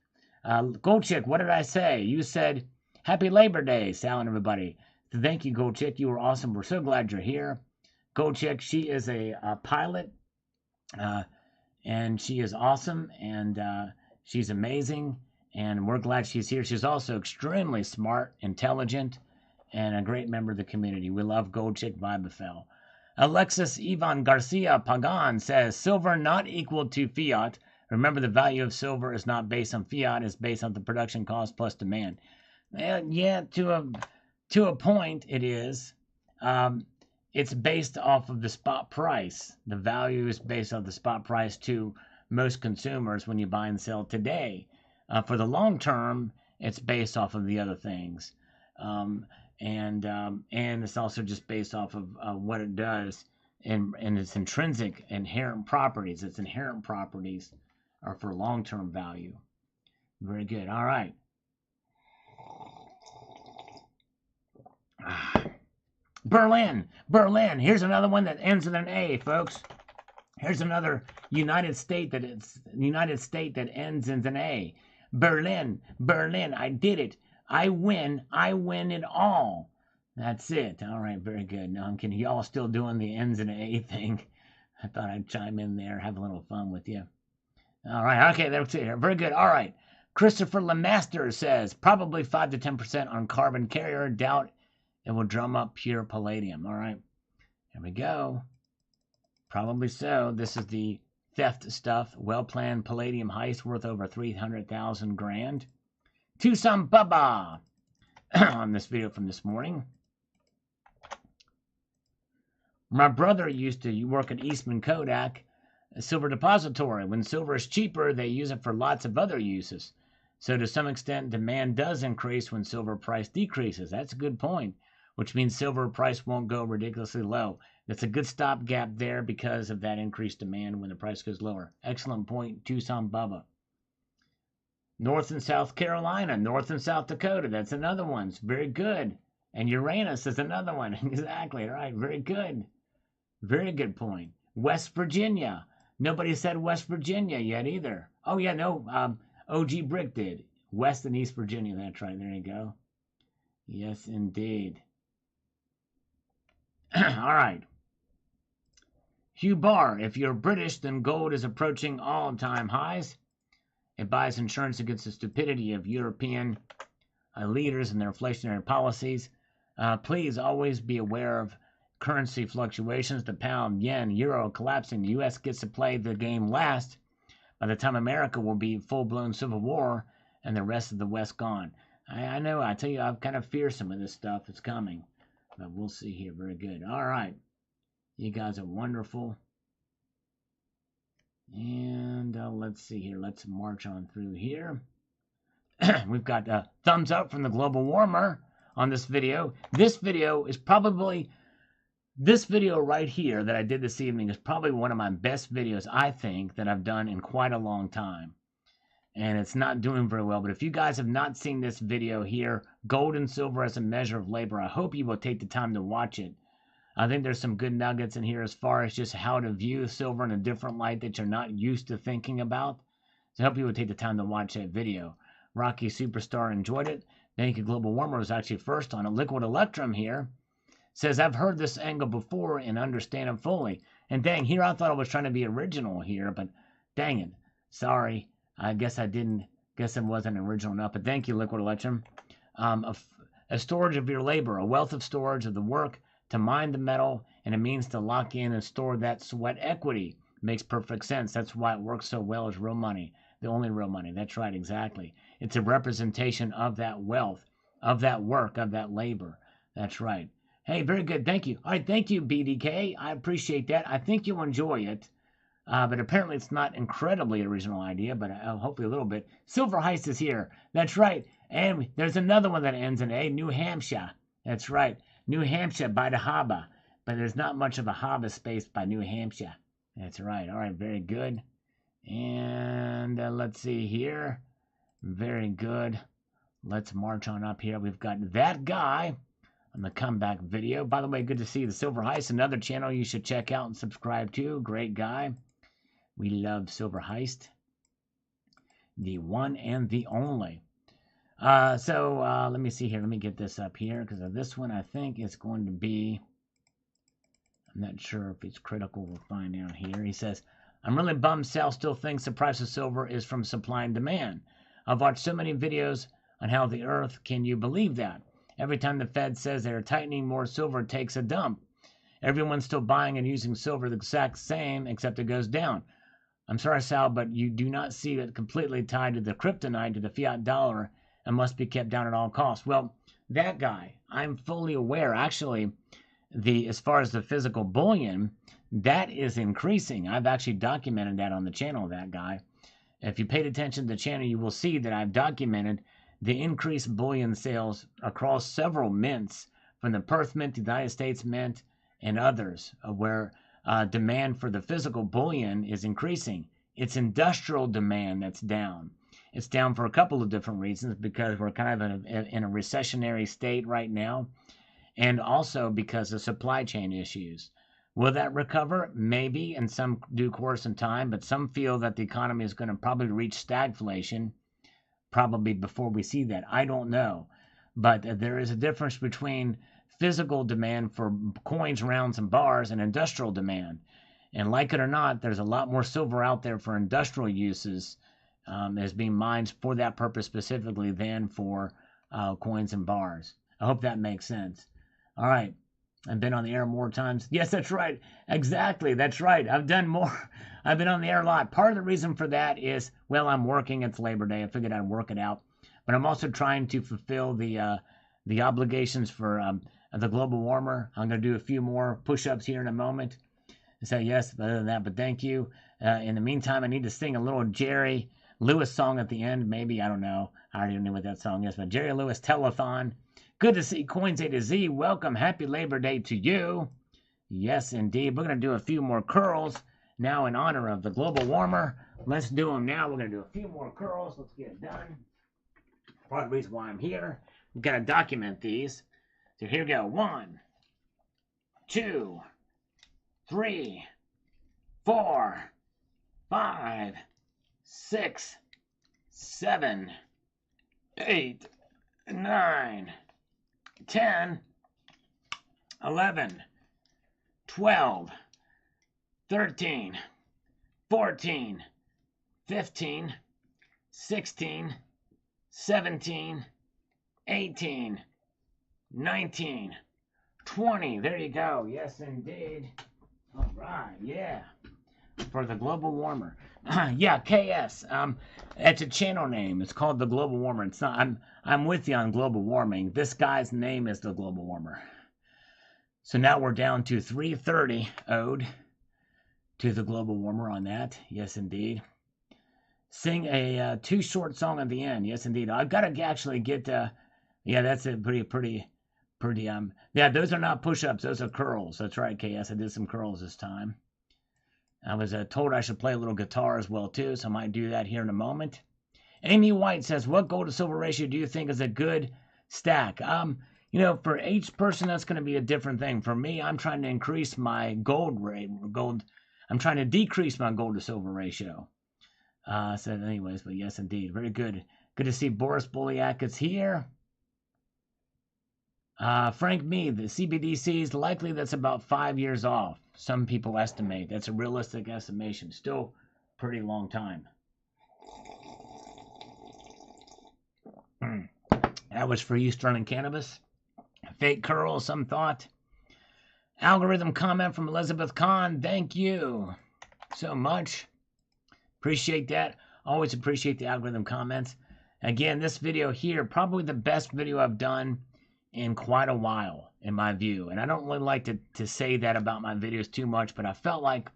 Gold Chick, what did I say? You said, Happy Labor Day, Sal and everybody. Thank you, Gold Chick. You were awesome. We're so glad you're here. Gold Chick, she is a pilot, and she is awesome, and she's amazing, and we're glad she's here. She's also extremely smart, intelligent, and a great member of the community. We love Gold Chick Vibafel. Alexis Ivan Garcia Pagan says, silver not equal to fiat. Remember, the value of silver is not based on fiat, it's based on the production cost plus demand. And yeah, to a point it is. It's based off of the spot price. The value is based off the spot price to most consumers when you buy and sell today. For the long term, it's based off of the other things. And it's also just based off of what it does and its intrinsic inherent properties. Its inherent properties are for long-term value. Very good. All right. Berlin. Here's another one that ends in an A, folks. Here's another United State that ends in an A. Berlin. I did it. I win it all. That's it. All right, very good. Now I'm kidding. Y'all still doing the ends in an A thing. I thought I'd chime in there, have a little fun with you. All right, okay, that's it. Very good. All right. Christopher Lemaster says, probably 5 to 10% on carbon carrier. Doubt it will drum up pure palladium. All right. Here we go. Probably so. This is the theft stuff. Well-planned palladium heist worth over 300,000 grand. Tucson Bubba on this video from this morning. My brother used to work at Eastman Kodak, a silver depository. When silver is cheaper, they use it for lots of other uses. So to some extent, demand does increase when silver price decreases. That's a good point, which means silver price won't go ridiculously low. That's a good stopgap there because of that increased demand when the price goes lower. Excellent point, Tucson Bubba. North and South Carolina, North and South Dakota, that's another one. It's very good. And Uranus is another one. Exactly, right, very good. Very good point. West Virginia. Nobody said West Virginia yet either. Oh, yeah, no, OG Brick did. West and East Virginia, that's right, there you go. Yes, indeed. All right. Hugh Barr, if you're British, then gold is approaching all-time highs. It buys insurance against the stupidity of European leaders and their inflationary policies. Please always be aware of currency fluctuations. The pound, yen, euro collapsing. The U.S. gets to play the game last. By the time America will be full-blown civil war and the rest of the West gone. I know, I tell you, I'm kind of fearsome of this stuff. It's coming. But we'll see here. Very good. All right. You guys are wonderful. And let's see here. Let's march on through here. We've got a thumbs up from the global warmer on this video. This video right here that I did this evening is probably one of my best videos, I think, that I've done in quite a long time. And it's not doing very well. But if you guys have not seen this video here, gold and silver as a measure of labor, I hope you will take the time to watch it. I think there's some good nuggets in here as far as just how to view silver in a different light that you're not used to thinking about. So I hope you will take the time to watch that video. Rocky Superstar enjoyed it. Thank you. Global Warmer was actually first on it. Liquid Electrum here says, I've heard this angle before and understand it fully. And dang, here I thought I was trying to be original here, but dang it. Sorry. I guess I didn't. Guess it wasn't original enough. But thank you, Liquid Electrum. A storage of your labor, a wealth of storage of the work to mine the metal, and it means to lock in and store that sweat equity. Makes perfect sense. That's why it works so well as real money. The only real money. That's right, exactly. It's a representation of that wealth, of that work, of that labor. That's right. Hey, very good. Thank you. All right, thank you, BDK. I appreciate that. I think you'll enjoy it. But apparently it's not incredibly original idea, but hopefully a little bit. Silver Heist is here. That's right. And there's another one that ends in A, New Hampshire. That's right. New Hampshire by the harbor. but there's not much of a harvest space by New Hampshire. That's right. All right, very good. And let's see here. Very good. Let's march on up here. We've got that guy on the comeback video. By the way, good to see the Silver Heist, another channel you should check out and subscribe to. Great guy. We love Silver Heist. The one and the only. So let me see here. Let me get this up here, because this one I think is going to be, I'm not sure if it's critical. We'll find out here. He says, I'm really bummed Sal still thinks the price of silver is from supply and demand. I've watched so many videos on how the earth, can you believe that? Every time the Fed says they're tightening, more silver takes a dump. Everyone's still buying and using silver the exact same, except it goes down. I'm sorry, Sal, but you do not see it completely tied to the kryptonite, to the fiat dollar, and must be kept down at all costs. Well, that guy, I'm fully aware. Actually, as far as the physical bullion, that is increasing. I've actually documented that on the channel, that guy. If you paid attention to the channel, you will see that I've documented the increased bullion sales across several mints, from the Perth Mint, the United States Mint, and others, where demand for the physical bullion is increasing. It's industrial demand that's down. It's down for a couple of different reasons, because we're kind of in a recessionary state right now, and also because of supply chain issues. Will that recover? Maybe in some due course in time, but some feel that the economy is going to probably reach stagflation probably before we see that. I don't know. But there is a difference between physical demand for coins, rounds, and bars and industrial demand. And like it or not, there's a lot more silver out there for industrial uses as being mined for that purpose specifically than for coins and bars. I hope that makes sense. All right. I've been on the air more times. Yes, that's right. Exactly. That's right. I've done more. I've been on the air a lot. Part of the reason for that is, well, I'm working. It's Labor Day. I figured I'd work it out. But I'm also trying to fulfill the obligations for the global warmer. I'm going to do a few more push-ups here in a moment. So, yes, other than that, but thank you. In the meantime, I need to sing a little Jerry Lewis song at the end. Maybe, I don't know. I already knew what that song is. But Jerry Lewis Telethon. Good to see Coins A to Z. Welcome. Happy Labor Day to you. Yes, indeed. We're going to do a few more curls now in honor of the global warmer. Let's do them now. We're going to do a few more curls. Let's get it done. Part of the reason why I'm here. We've got to document these. So here we go. 1, 2, 3, 4, 5, 6, 7, 8, 9, 10, 11, 12, 13, 14, 15, 16, 17, 18, 19, 20. There you go. Yes, indeed. All right. Yeah. For the global warmer. Yeah, KS. It's a channel name. It's called the Global Warmer. It's not. I'm with you on global warming. This guy's name is the Global Warmer. So now we're down to 330 ode to the global warmer on that. Yes, indeed. Sing a too short song at the end. Yes, indeed. I've got to actually get. Yeah, that's a pretty. Yeah, those are not push-ups. Those are curls. That's right, KS. I did some curls this time. I was told I should play a little guitar as well, too, so I might do that here in a moment. Amy White says, what gold to silver ratio do you think is a good stack? You know, for each person, that's going to be a different thing. For me, I'm trying to increase my gold rate. I'm trying to decrease my gold to silver ratio. So anyways, but yes, indeed. Very good. Good to see Boris Boliak is here. Frank Mead, the CBDC is likely that's about 5 years off. Some people estimate. That's a realistic estimation. Still pretty long time. That was for you, Sterling Cannabis. Fake curl, some thought. Algorithm comment from Elizabeth Kahn. Thank you so much. Appreciate that. Always appreciate the algorithm comments. Again, this video here, probably the best video I've done in quite a while, in my view. And I don't really like to say that about my videos too much, but I felt like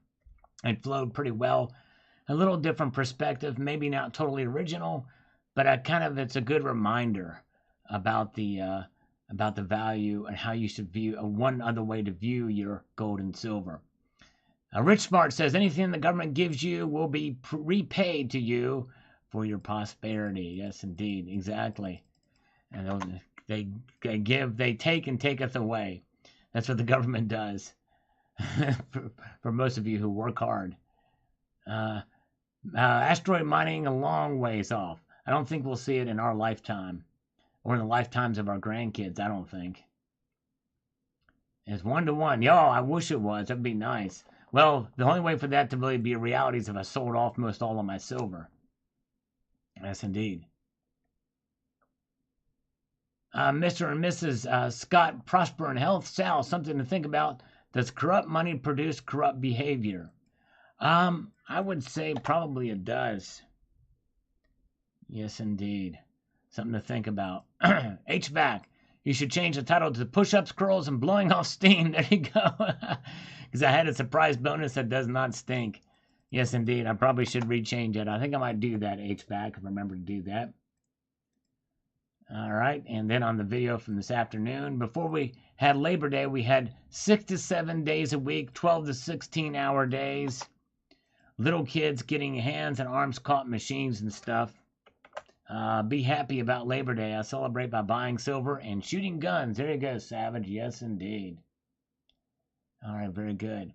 it flowed pretty well. A little different perspective, maybe not totally original, but it's a good reminder about the about the value and how you should view one other way to view your gold and silver. Rich Smart says anything the government gives you will be repaid to you for your prosperity. Yes, indeed, exactly. And they give, they take, and taketh away. That's what the government does. for most of you who work hard. Asteroid mining a long ways off. I don't think we'll see it in our lifetime. Or in the lifetimes of our grandkids, I don't think. It's 1-to-1. Yo, I wish it was. That'd be nice. Well, the only way for that to really be a reality is if I sold off most all of my silver. Yes, indeed. Mr. and Mrs. Scott, prosper in health. Sal, something to think about. Does corrupt money produce corrupt behavior? I would say probably it does. Yes, indeed. Something to think about. HVAC. You should change the title to Push-Ups, Curls, and Blowing Off Steam. There you go. Because I had a surprise bonus that does not stink. Yes, indeed. I probably should rechange it. I think I might do that, HVAC, if I remember to do that. All right. And then on the video from this afternoon, before we had Labor Day, we had 6 to 7 days a week, 12 to 16-hour days. Little kids getting hands and arms caught in machines and stuff. Be happy about Labor Day. I celebrate by buying silver and shooting guns. There you go, Savage. Yes, indeed. All right, very good.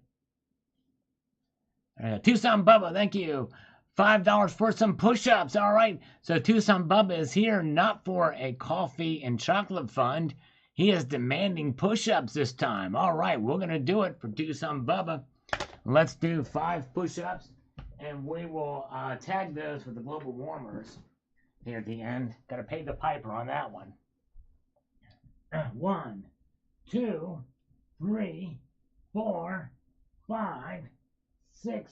Tucson Bubba, thank you. $5 for some push-ups. All right, so Tucson Bubba is here not for a coffee and chocolate fund. He is demanding push-ups this time. All right, we're going to do it for Tucson Bubba. Let's do 5 push-ups, and we will tag those with the global warmers. Here at the end, gotta pay the piper on that one. 1, 2, 3, 4, 5, 6,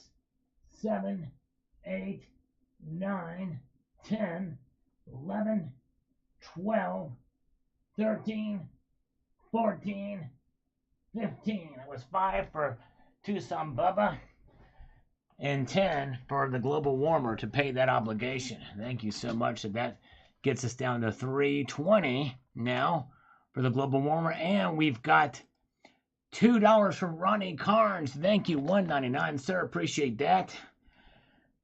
7, 8, 9, 10, 11, 12, 13, 14, 15. That was 5 for Tucson Bubba. And 10 for the global warmer to pay that obligation. Thank you so much. So that gets us down to $3.20 now for the global warmer. And we've got $2 from Ronnie Carnes. Thank you. $1.99, sir. Appreciate that.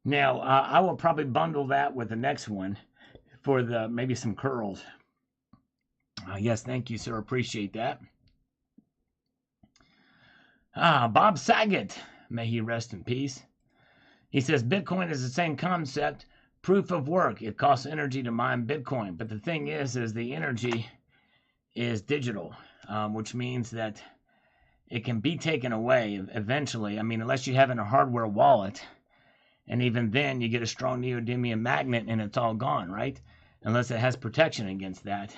Now, I will probably bundle that with the next one for the maybe some curls. Yes, thank you, sir. Appreciate that. Bob Saget. May he rest in peace. He says Bitcoin is the same concept, proof of work. It costs energy to mine Bitcoin. But the thing is the energy is digital, which means that it can be taken away eventually. I mean, unless you have it in a hardware wallet. And even then, you get a strong neodymium magnet and it's all gone, right? Unless it has protection against that.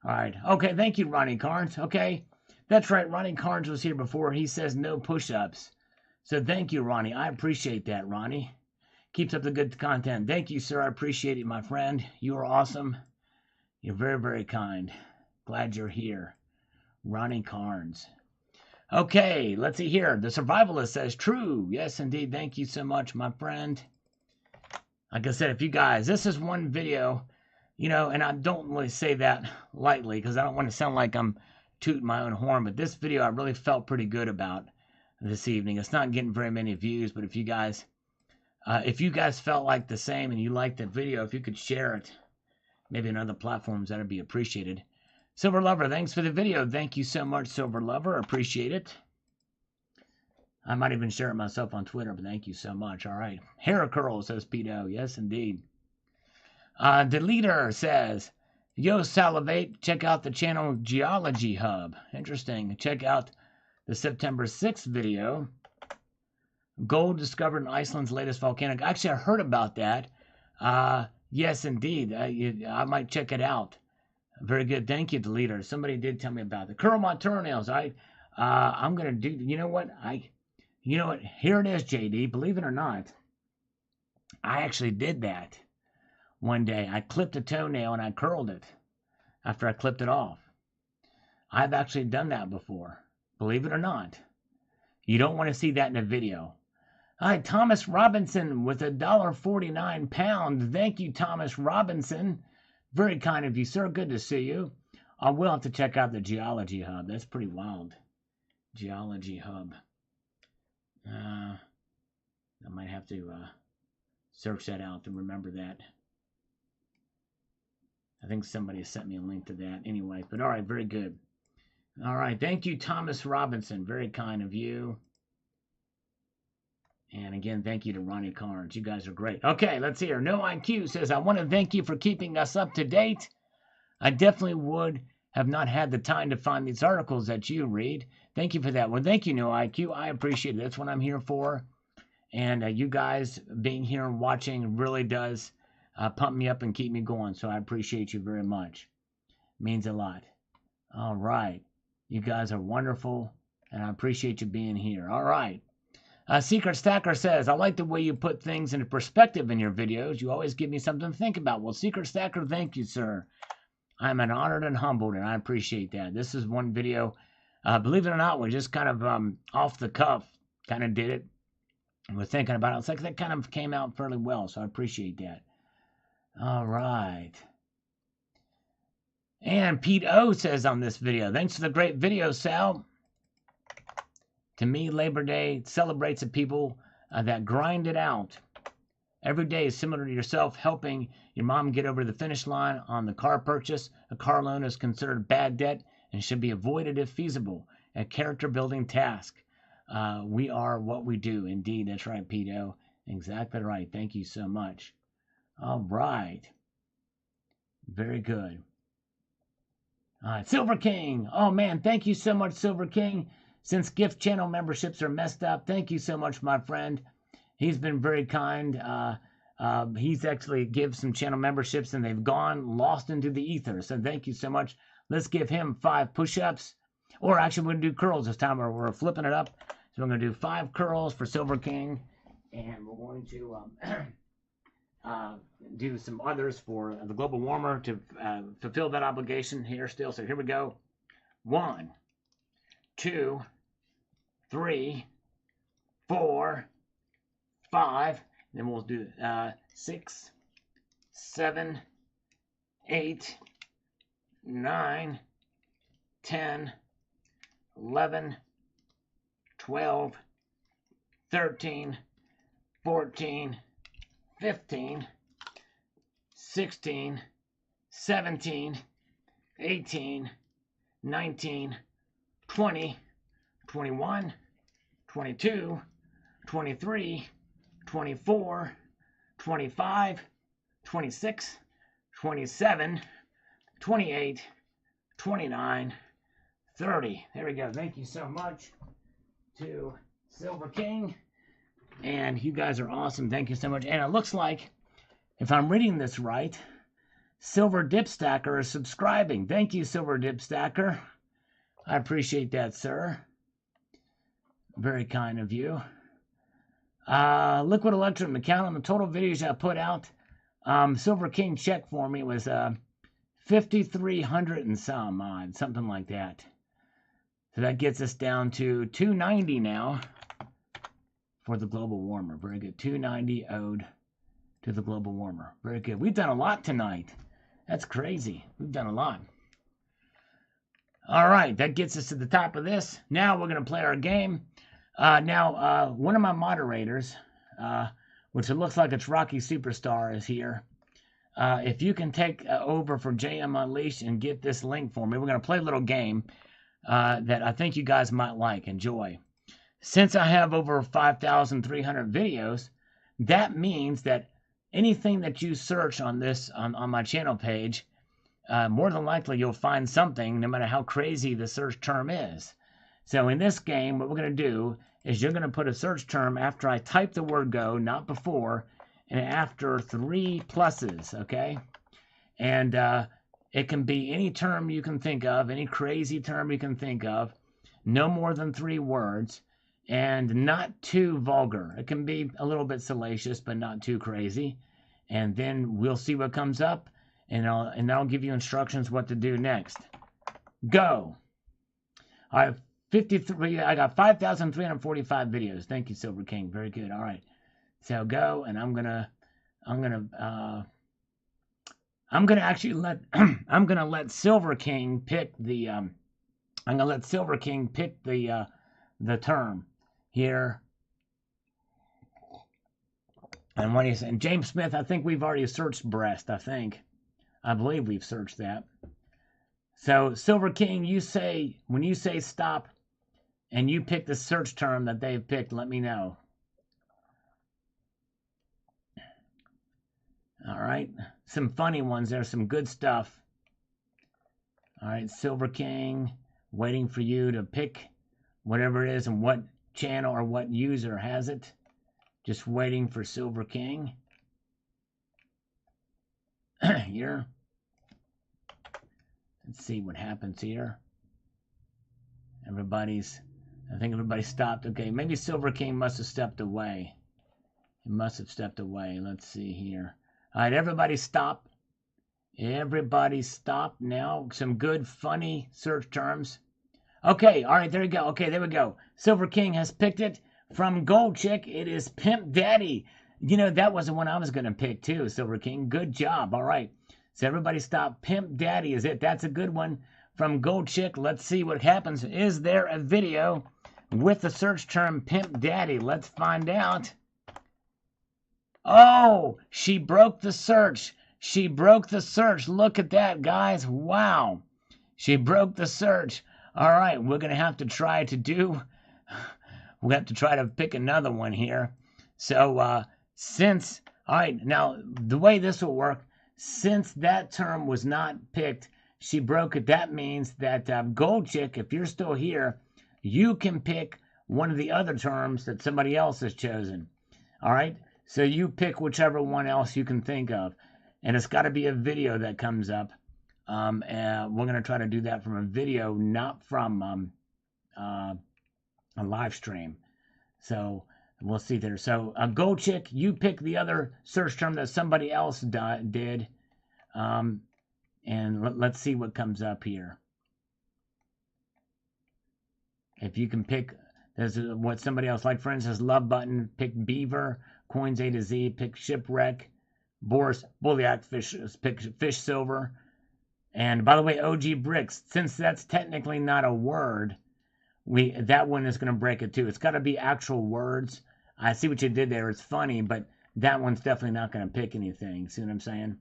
All right. Okay, thank you, Ronnie Carnes. Okay, that's right. Ronnie Carnes was here before. He says no push-ups. So thank you, Ronnie. I appreciate that, Ronnie. Keeps up the good content. Thank you, sir. I appreciate it, my friend. You are awesome. You're very, very kind. Glad you're here. Ronnie Carnes. Okay, let's see here. The Survivalist says, true. Yes, indeed. Thank you so much, my friend. Like I said, if you guys, this is one video, you know, and I don't really say that lightly because I don't want to sound like I'm tooting my own horn, but this video I really felt pretty good about this evening. It's not getting very many views, but if you guys felt like the same and you liked the video, if you could share it, maybe on other platforms, that'd be appreciated. Silver Lover, thanks for the video. Thank you so much, Silver Lover. Appreciate it. I might even share it myself on Twitter, but thank you so much. All right. Hair curl, says Pedo. Yes, indeed. The leader says, yo, Salivate, check out the channel Geology Hub. Interesting. Check out the September 6th video. Gold discovered in Iceland's latest volcanic. Actually, I heard about that. Yes, indeed. I might check it out. Very good. Thank you, the leader. Somebody did tell me about it. Curl my toenails. I'm going to do, you know what? Here it is, JD. Believe it or not, I actually did that one day. I clipped a toenail and I curled it after I clipped it off. I've actually done that before. Believe it or not. You don't want to see that in a video. Hi, Thomas Robinson with $1.49 pound. Thank you, Thomas Robinson. Very kind of you, sir. Good to see you. I will have to check out the Geology Hub. That's pretty wild. Geology Hub. I might have to search that out to remember that. I think somebody sent me a link to that anyway. But all right, very good. All right, thank you, Thomas Robinson. Very kind of you. And again, thank you to Ronnie Carnes. You guys are great. Okay, let's hear. No IQ says, I want to thank you for keeping us up to date. I definitely would have not had the time to find these articles that you read. Thank you for that. Well, thank you, No IQ. I appreciate it. That's what I'm here for. And you guys being here and watching really does pump me up and keep me going. So I appreciate you very much. Means a lot. All right. You guys are wonderful, and I appreciate you being here. All right. Secret Stacker says, I like the way you put things into perspective in your videos. You always give me something to think about. Well, Secret Stacker, thank you, sir. I'm honored and humbled, and I appreciate that. This is one video, believe it or not, we just kind of off the cuff kind of did it. We're thinking about it. It's like that kind of came out fairly well, so I appreciate that. All right. And Pete O says on this video, thanks for the great video, Sal. To me, Labor Day celebrates the people that grind it out. Every day is similar to yourself helping your mom get over the finish line on the car purchase. A car loan is considered bad debt and should be avoided if feasible. A character-building task. We are what we do. Indeed, that's right, Pito. Exactly right. Thank you so much. All right. Very good. All right, Silver King. Oh, man, thank you so much, Silver King. Since gift channel memberships are messed up, thank you so much, my friend. He's been very kind. He's actually given some channel memberships, and they've lost into the ether. So thank you so much. Let's give him 5 push-ups. Or actually, we're going to do curls this time. We're flipping it up. So we're going to do 5 curls for Silver King. And we're going to do some others for the global warmer to fulfill that obligation here still. So here we go. 1, 2, 3, 4, 5. Then we'll do 6, 7, 8, 9, 10, 11, 12, 13, 14, 15, 16, 17, 18, 19, 20, 21, 22, 23, 24, 25, 26, 27, 28, 29, 30. There we go. Thank you so much to Silver King. And you guys are awesome. Thank you so much. And it looks like, if I'm reading this right, Silver Dip Stacker is subscribing. Thank you, Silver Dip Stacker. I appreciate that, sir. Very kind of you. Liquid Electric account on the total videos I put out. Silver King check for me was 5,300 and some odd, something like that. So that gets us down to 290 now for the global warmer. Very good. 290 owed to the global warmer. Very good. We've done a lot tonight. That's crazy. We've done a lot. All right, that gets us to the top of this. Now we're going to play our game. One of my moderators, which it looks like it's Rocky Superstar, is here. If you can take over for JM Unleashed and get this link for me, we're going to play a little game that I think you guys might like, enjoy. Since I have over 5,300 videos, that means that anything that you search on this on my channel page, more than likely you'll find something, no matter how crazy the search term is. So in this game, what we're going to do is you're going to put a search term after I type the word go, not before, and after 3 pluses, okay? And it can be any term you can think of, any crazy term you can think of, no more than 3 words, and not too vulgar. It can be a little bit salacious, but not too crazy. And then we'll see what comes up, and I'll give you instructions what to do next. Go. All right, 53. I got 5,345 videos. Thank you, Silver King. Very good. All right. So go, and I'm gonna I'm gonna actually let I'm gonna let Silver King pick the I'm gonna let Silver King pick the term here. And what he's saying, James Smith, I think we've already searched breast. I believe we've searched that. So Silver King, you say when you say stop, and you pick the search term that they've picked, let me know. All right, some funny ones there, some good stuff. All right, Silver King, waiting for you to pick whatever it is and what channel or what user has it. Just waiting for Silver King. Here. Let's see what happens here. I think everybody stopped. Okay, maybe Silver King must have stepped away. He must have stepped away. Let's see here. All right, everybody stop. Everybody stop now. Some good, funny search terms. Okay, all right, there we go. Okay, there we go. Silver King has picked it. From Gold Chick, it is Pimp Daddy. You know, that was the one I was going to pick too, Silver King. Good job. All right. So everybody stop. Pimp Daddy is it. That's a good one. From Gold Chick, let's see what happens. Is there a video with the search term Pimp Daddy? Let's find out. Oh, she broke the search. She broke the search. Look at that, guys. Wow. She broke the search. All right, we're going to have to try to do... We'll have to try to pick another one here. So, all right, now, the way this will work, since that term was not picked, she broke it. That means that Gold Chick, if you're still here, you can pick one of the other terms that somebody else has chosen. All right? So you pick whichever one else you can think of. And it's got to be a video that comes up. And we're going to try to do that from a video, not from a live stream. So we'll see there. So Gold Chick, you pick the other search term that somebody else did. And let's see what comes up here. If you can pick, there's what somebody else, like for instance, Love Button, pick Beaver, Coins A to Z, pick Shipwreck, Boris, Bulliac, pick Fish Silver. And by the way, OG Bricks, since that's technically not a word, that one is going to break it too. It's got to be actual words. I see what you did there. It's funny, but that one's definitely not going to pick anything. See what I'm saying?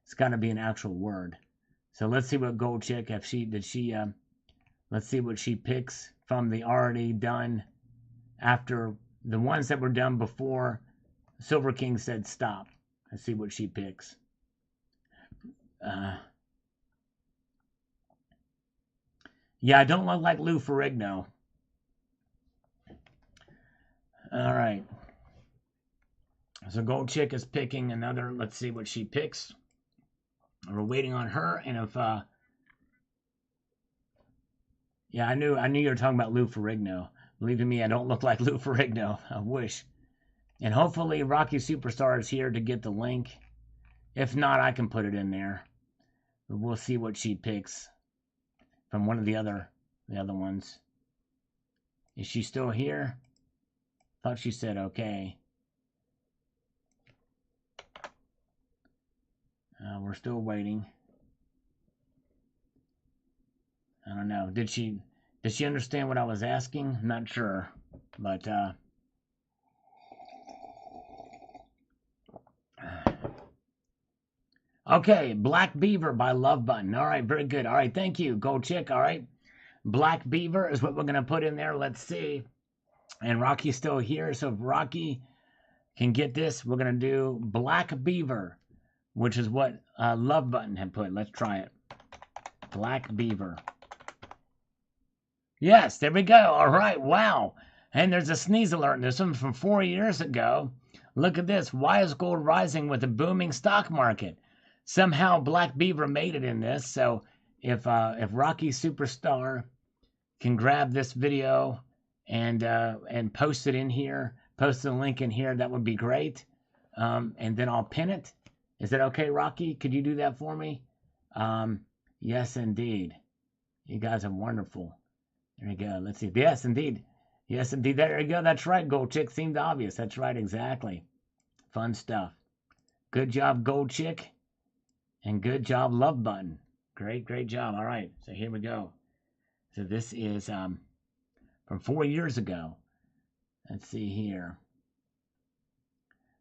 It's got to be an actual word. So let's see what Gold Chick, let's see what she picks from the already done, after the ones that were done before Silver King said stop. Let's see what she picks. Yeah, I don't look like Lou Ferrigno. All right. So Gold Chick is picking another. Let's see what she picks. We're waiting on her. And if, yeah, I knew you were talking about Lou Ferrigno. Believe me, I don't look like Lou Ferrigno. I wish. And hopefully Rocky Superstar is here to get the link. If not, I can put it in there. But we'll see what she picks. From one of the other ones. Is she still here? Thought she said okay. We're still waiting. I don't know. Did she understand what I was asking? I'm not sure. But okay, Black Beaver by Love Button. All right, very good. All right, thank you, Gold Chick. All right, Black Beaver is what we're going to put in there. Let's see. And Rocky's still here, so if Rocky can get this, we're going to do Black Beaver, which is what Love Button had put. Let's try it. Black Beaver. Yes, there we go. All right, wow. And there's a sneeze alert. This one's from 4 years ago. Look at this. Why is gold rising with a booming stock market? Somehow Black Beaver made it in this. So if Rocky Superstar can grab this video and post it in here, post the link in here, that would be great. And then I'll pin it. Is that okay, Rocky? Could you do that for me? Yes, indeed. You guys are wonderful. There you go. Let's see. Yes, indeed. Yes, indeed. There you go. That's right, Gold Chick. Seemed obvious. That's right, exactly. Fun stuff. Good job, Gold Chick. And good job, love button. Great job. All right, so here we go. So this is from 4 years ago. Let's see here.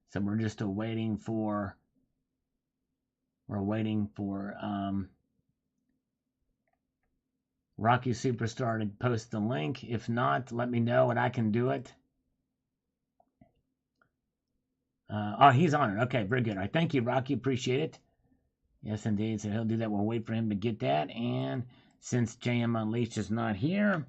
So we're just waiting for. We're waiting for Rocky Superstar to post the link. If not, let me know and I can do it. Oh, he's on it. Okay, very good. All right, thank you, Rocky. Appreciate it. Yes, indeed. So he'll do that. We'll wait for him to get that. And since JM Unleashed is not here,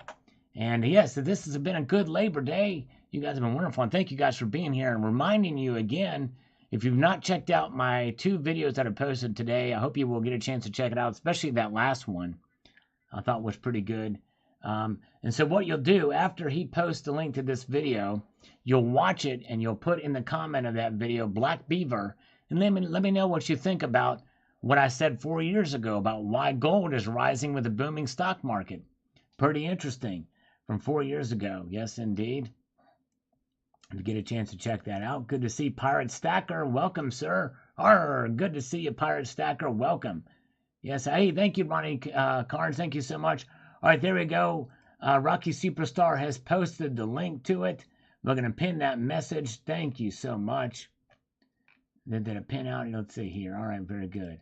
and yes, so this has been a good Labor Day. You guys have been wonderful. And thank you guys for being here. And reminding you again, if you've not checked out my 2 videos that I posted today, I hope you will get a chance to check it out, especially that last one. I thought was pretty good. And so what you'll do after he posts the link to this video, you'll watch it and you'll put in the comment of that video, Black Beaver, and let me know what you think about what I said 4 years ago about why gold is rising with a booming stock market. Pretty interesting from 4 years ago. Yes, indeed. If you get a chance to check that out. Good to see Pirate Stacker. Welcome, sir. Arr, good to see you, Pirate Stacker. Welcome. Yes, hey, thank you, Ronnie Carnes. Thank you so much. All right, there we go. Rocky Superstar has posted the link to it. We're going to pin that message. Thank you so much. Did a pin out? Let's see here. All right, very good.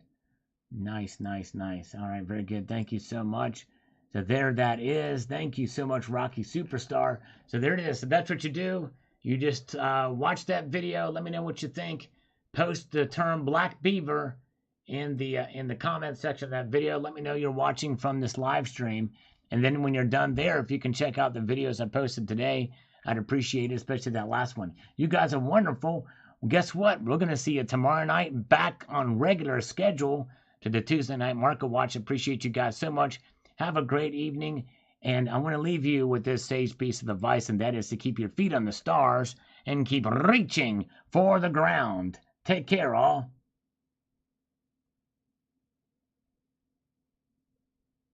Nice. All right, very good. Thank you so much. So there that is. Thank you so much, Rocky Superstar. So there it is. So that's what you do. You just watch that video. Let me know what you think. Post the term Black Beaver in the comment section of that video. Let me know you're watching from this live stream. And then when you're done there, if you can check out the videos I posted today, I'd appreciate it, especially that last one. You guys are wonderful. Well, guess what? We're going to see you tomorrow night back on regular schedule to the Tuesday Night Market Watch. Appreciate you guys so much. Have a great evening. And I want to leave you with this sage piece of advice, and that is to keep your feet on the stars and keep reaching for the ground. Take care, all.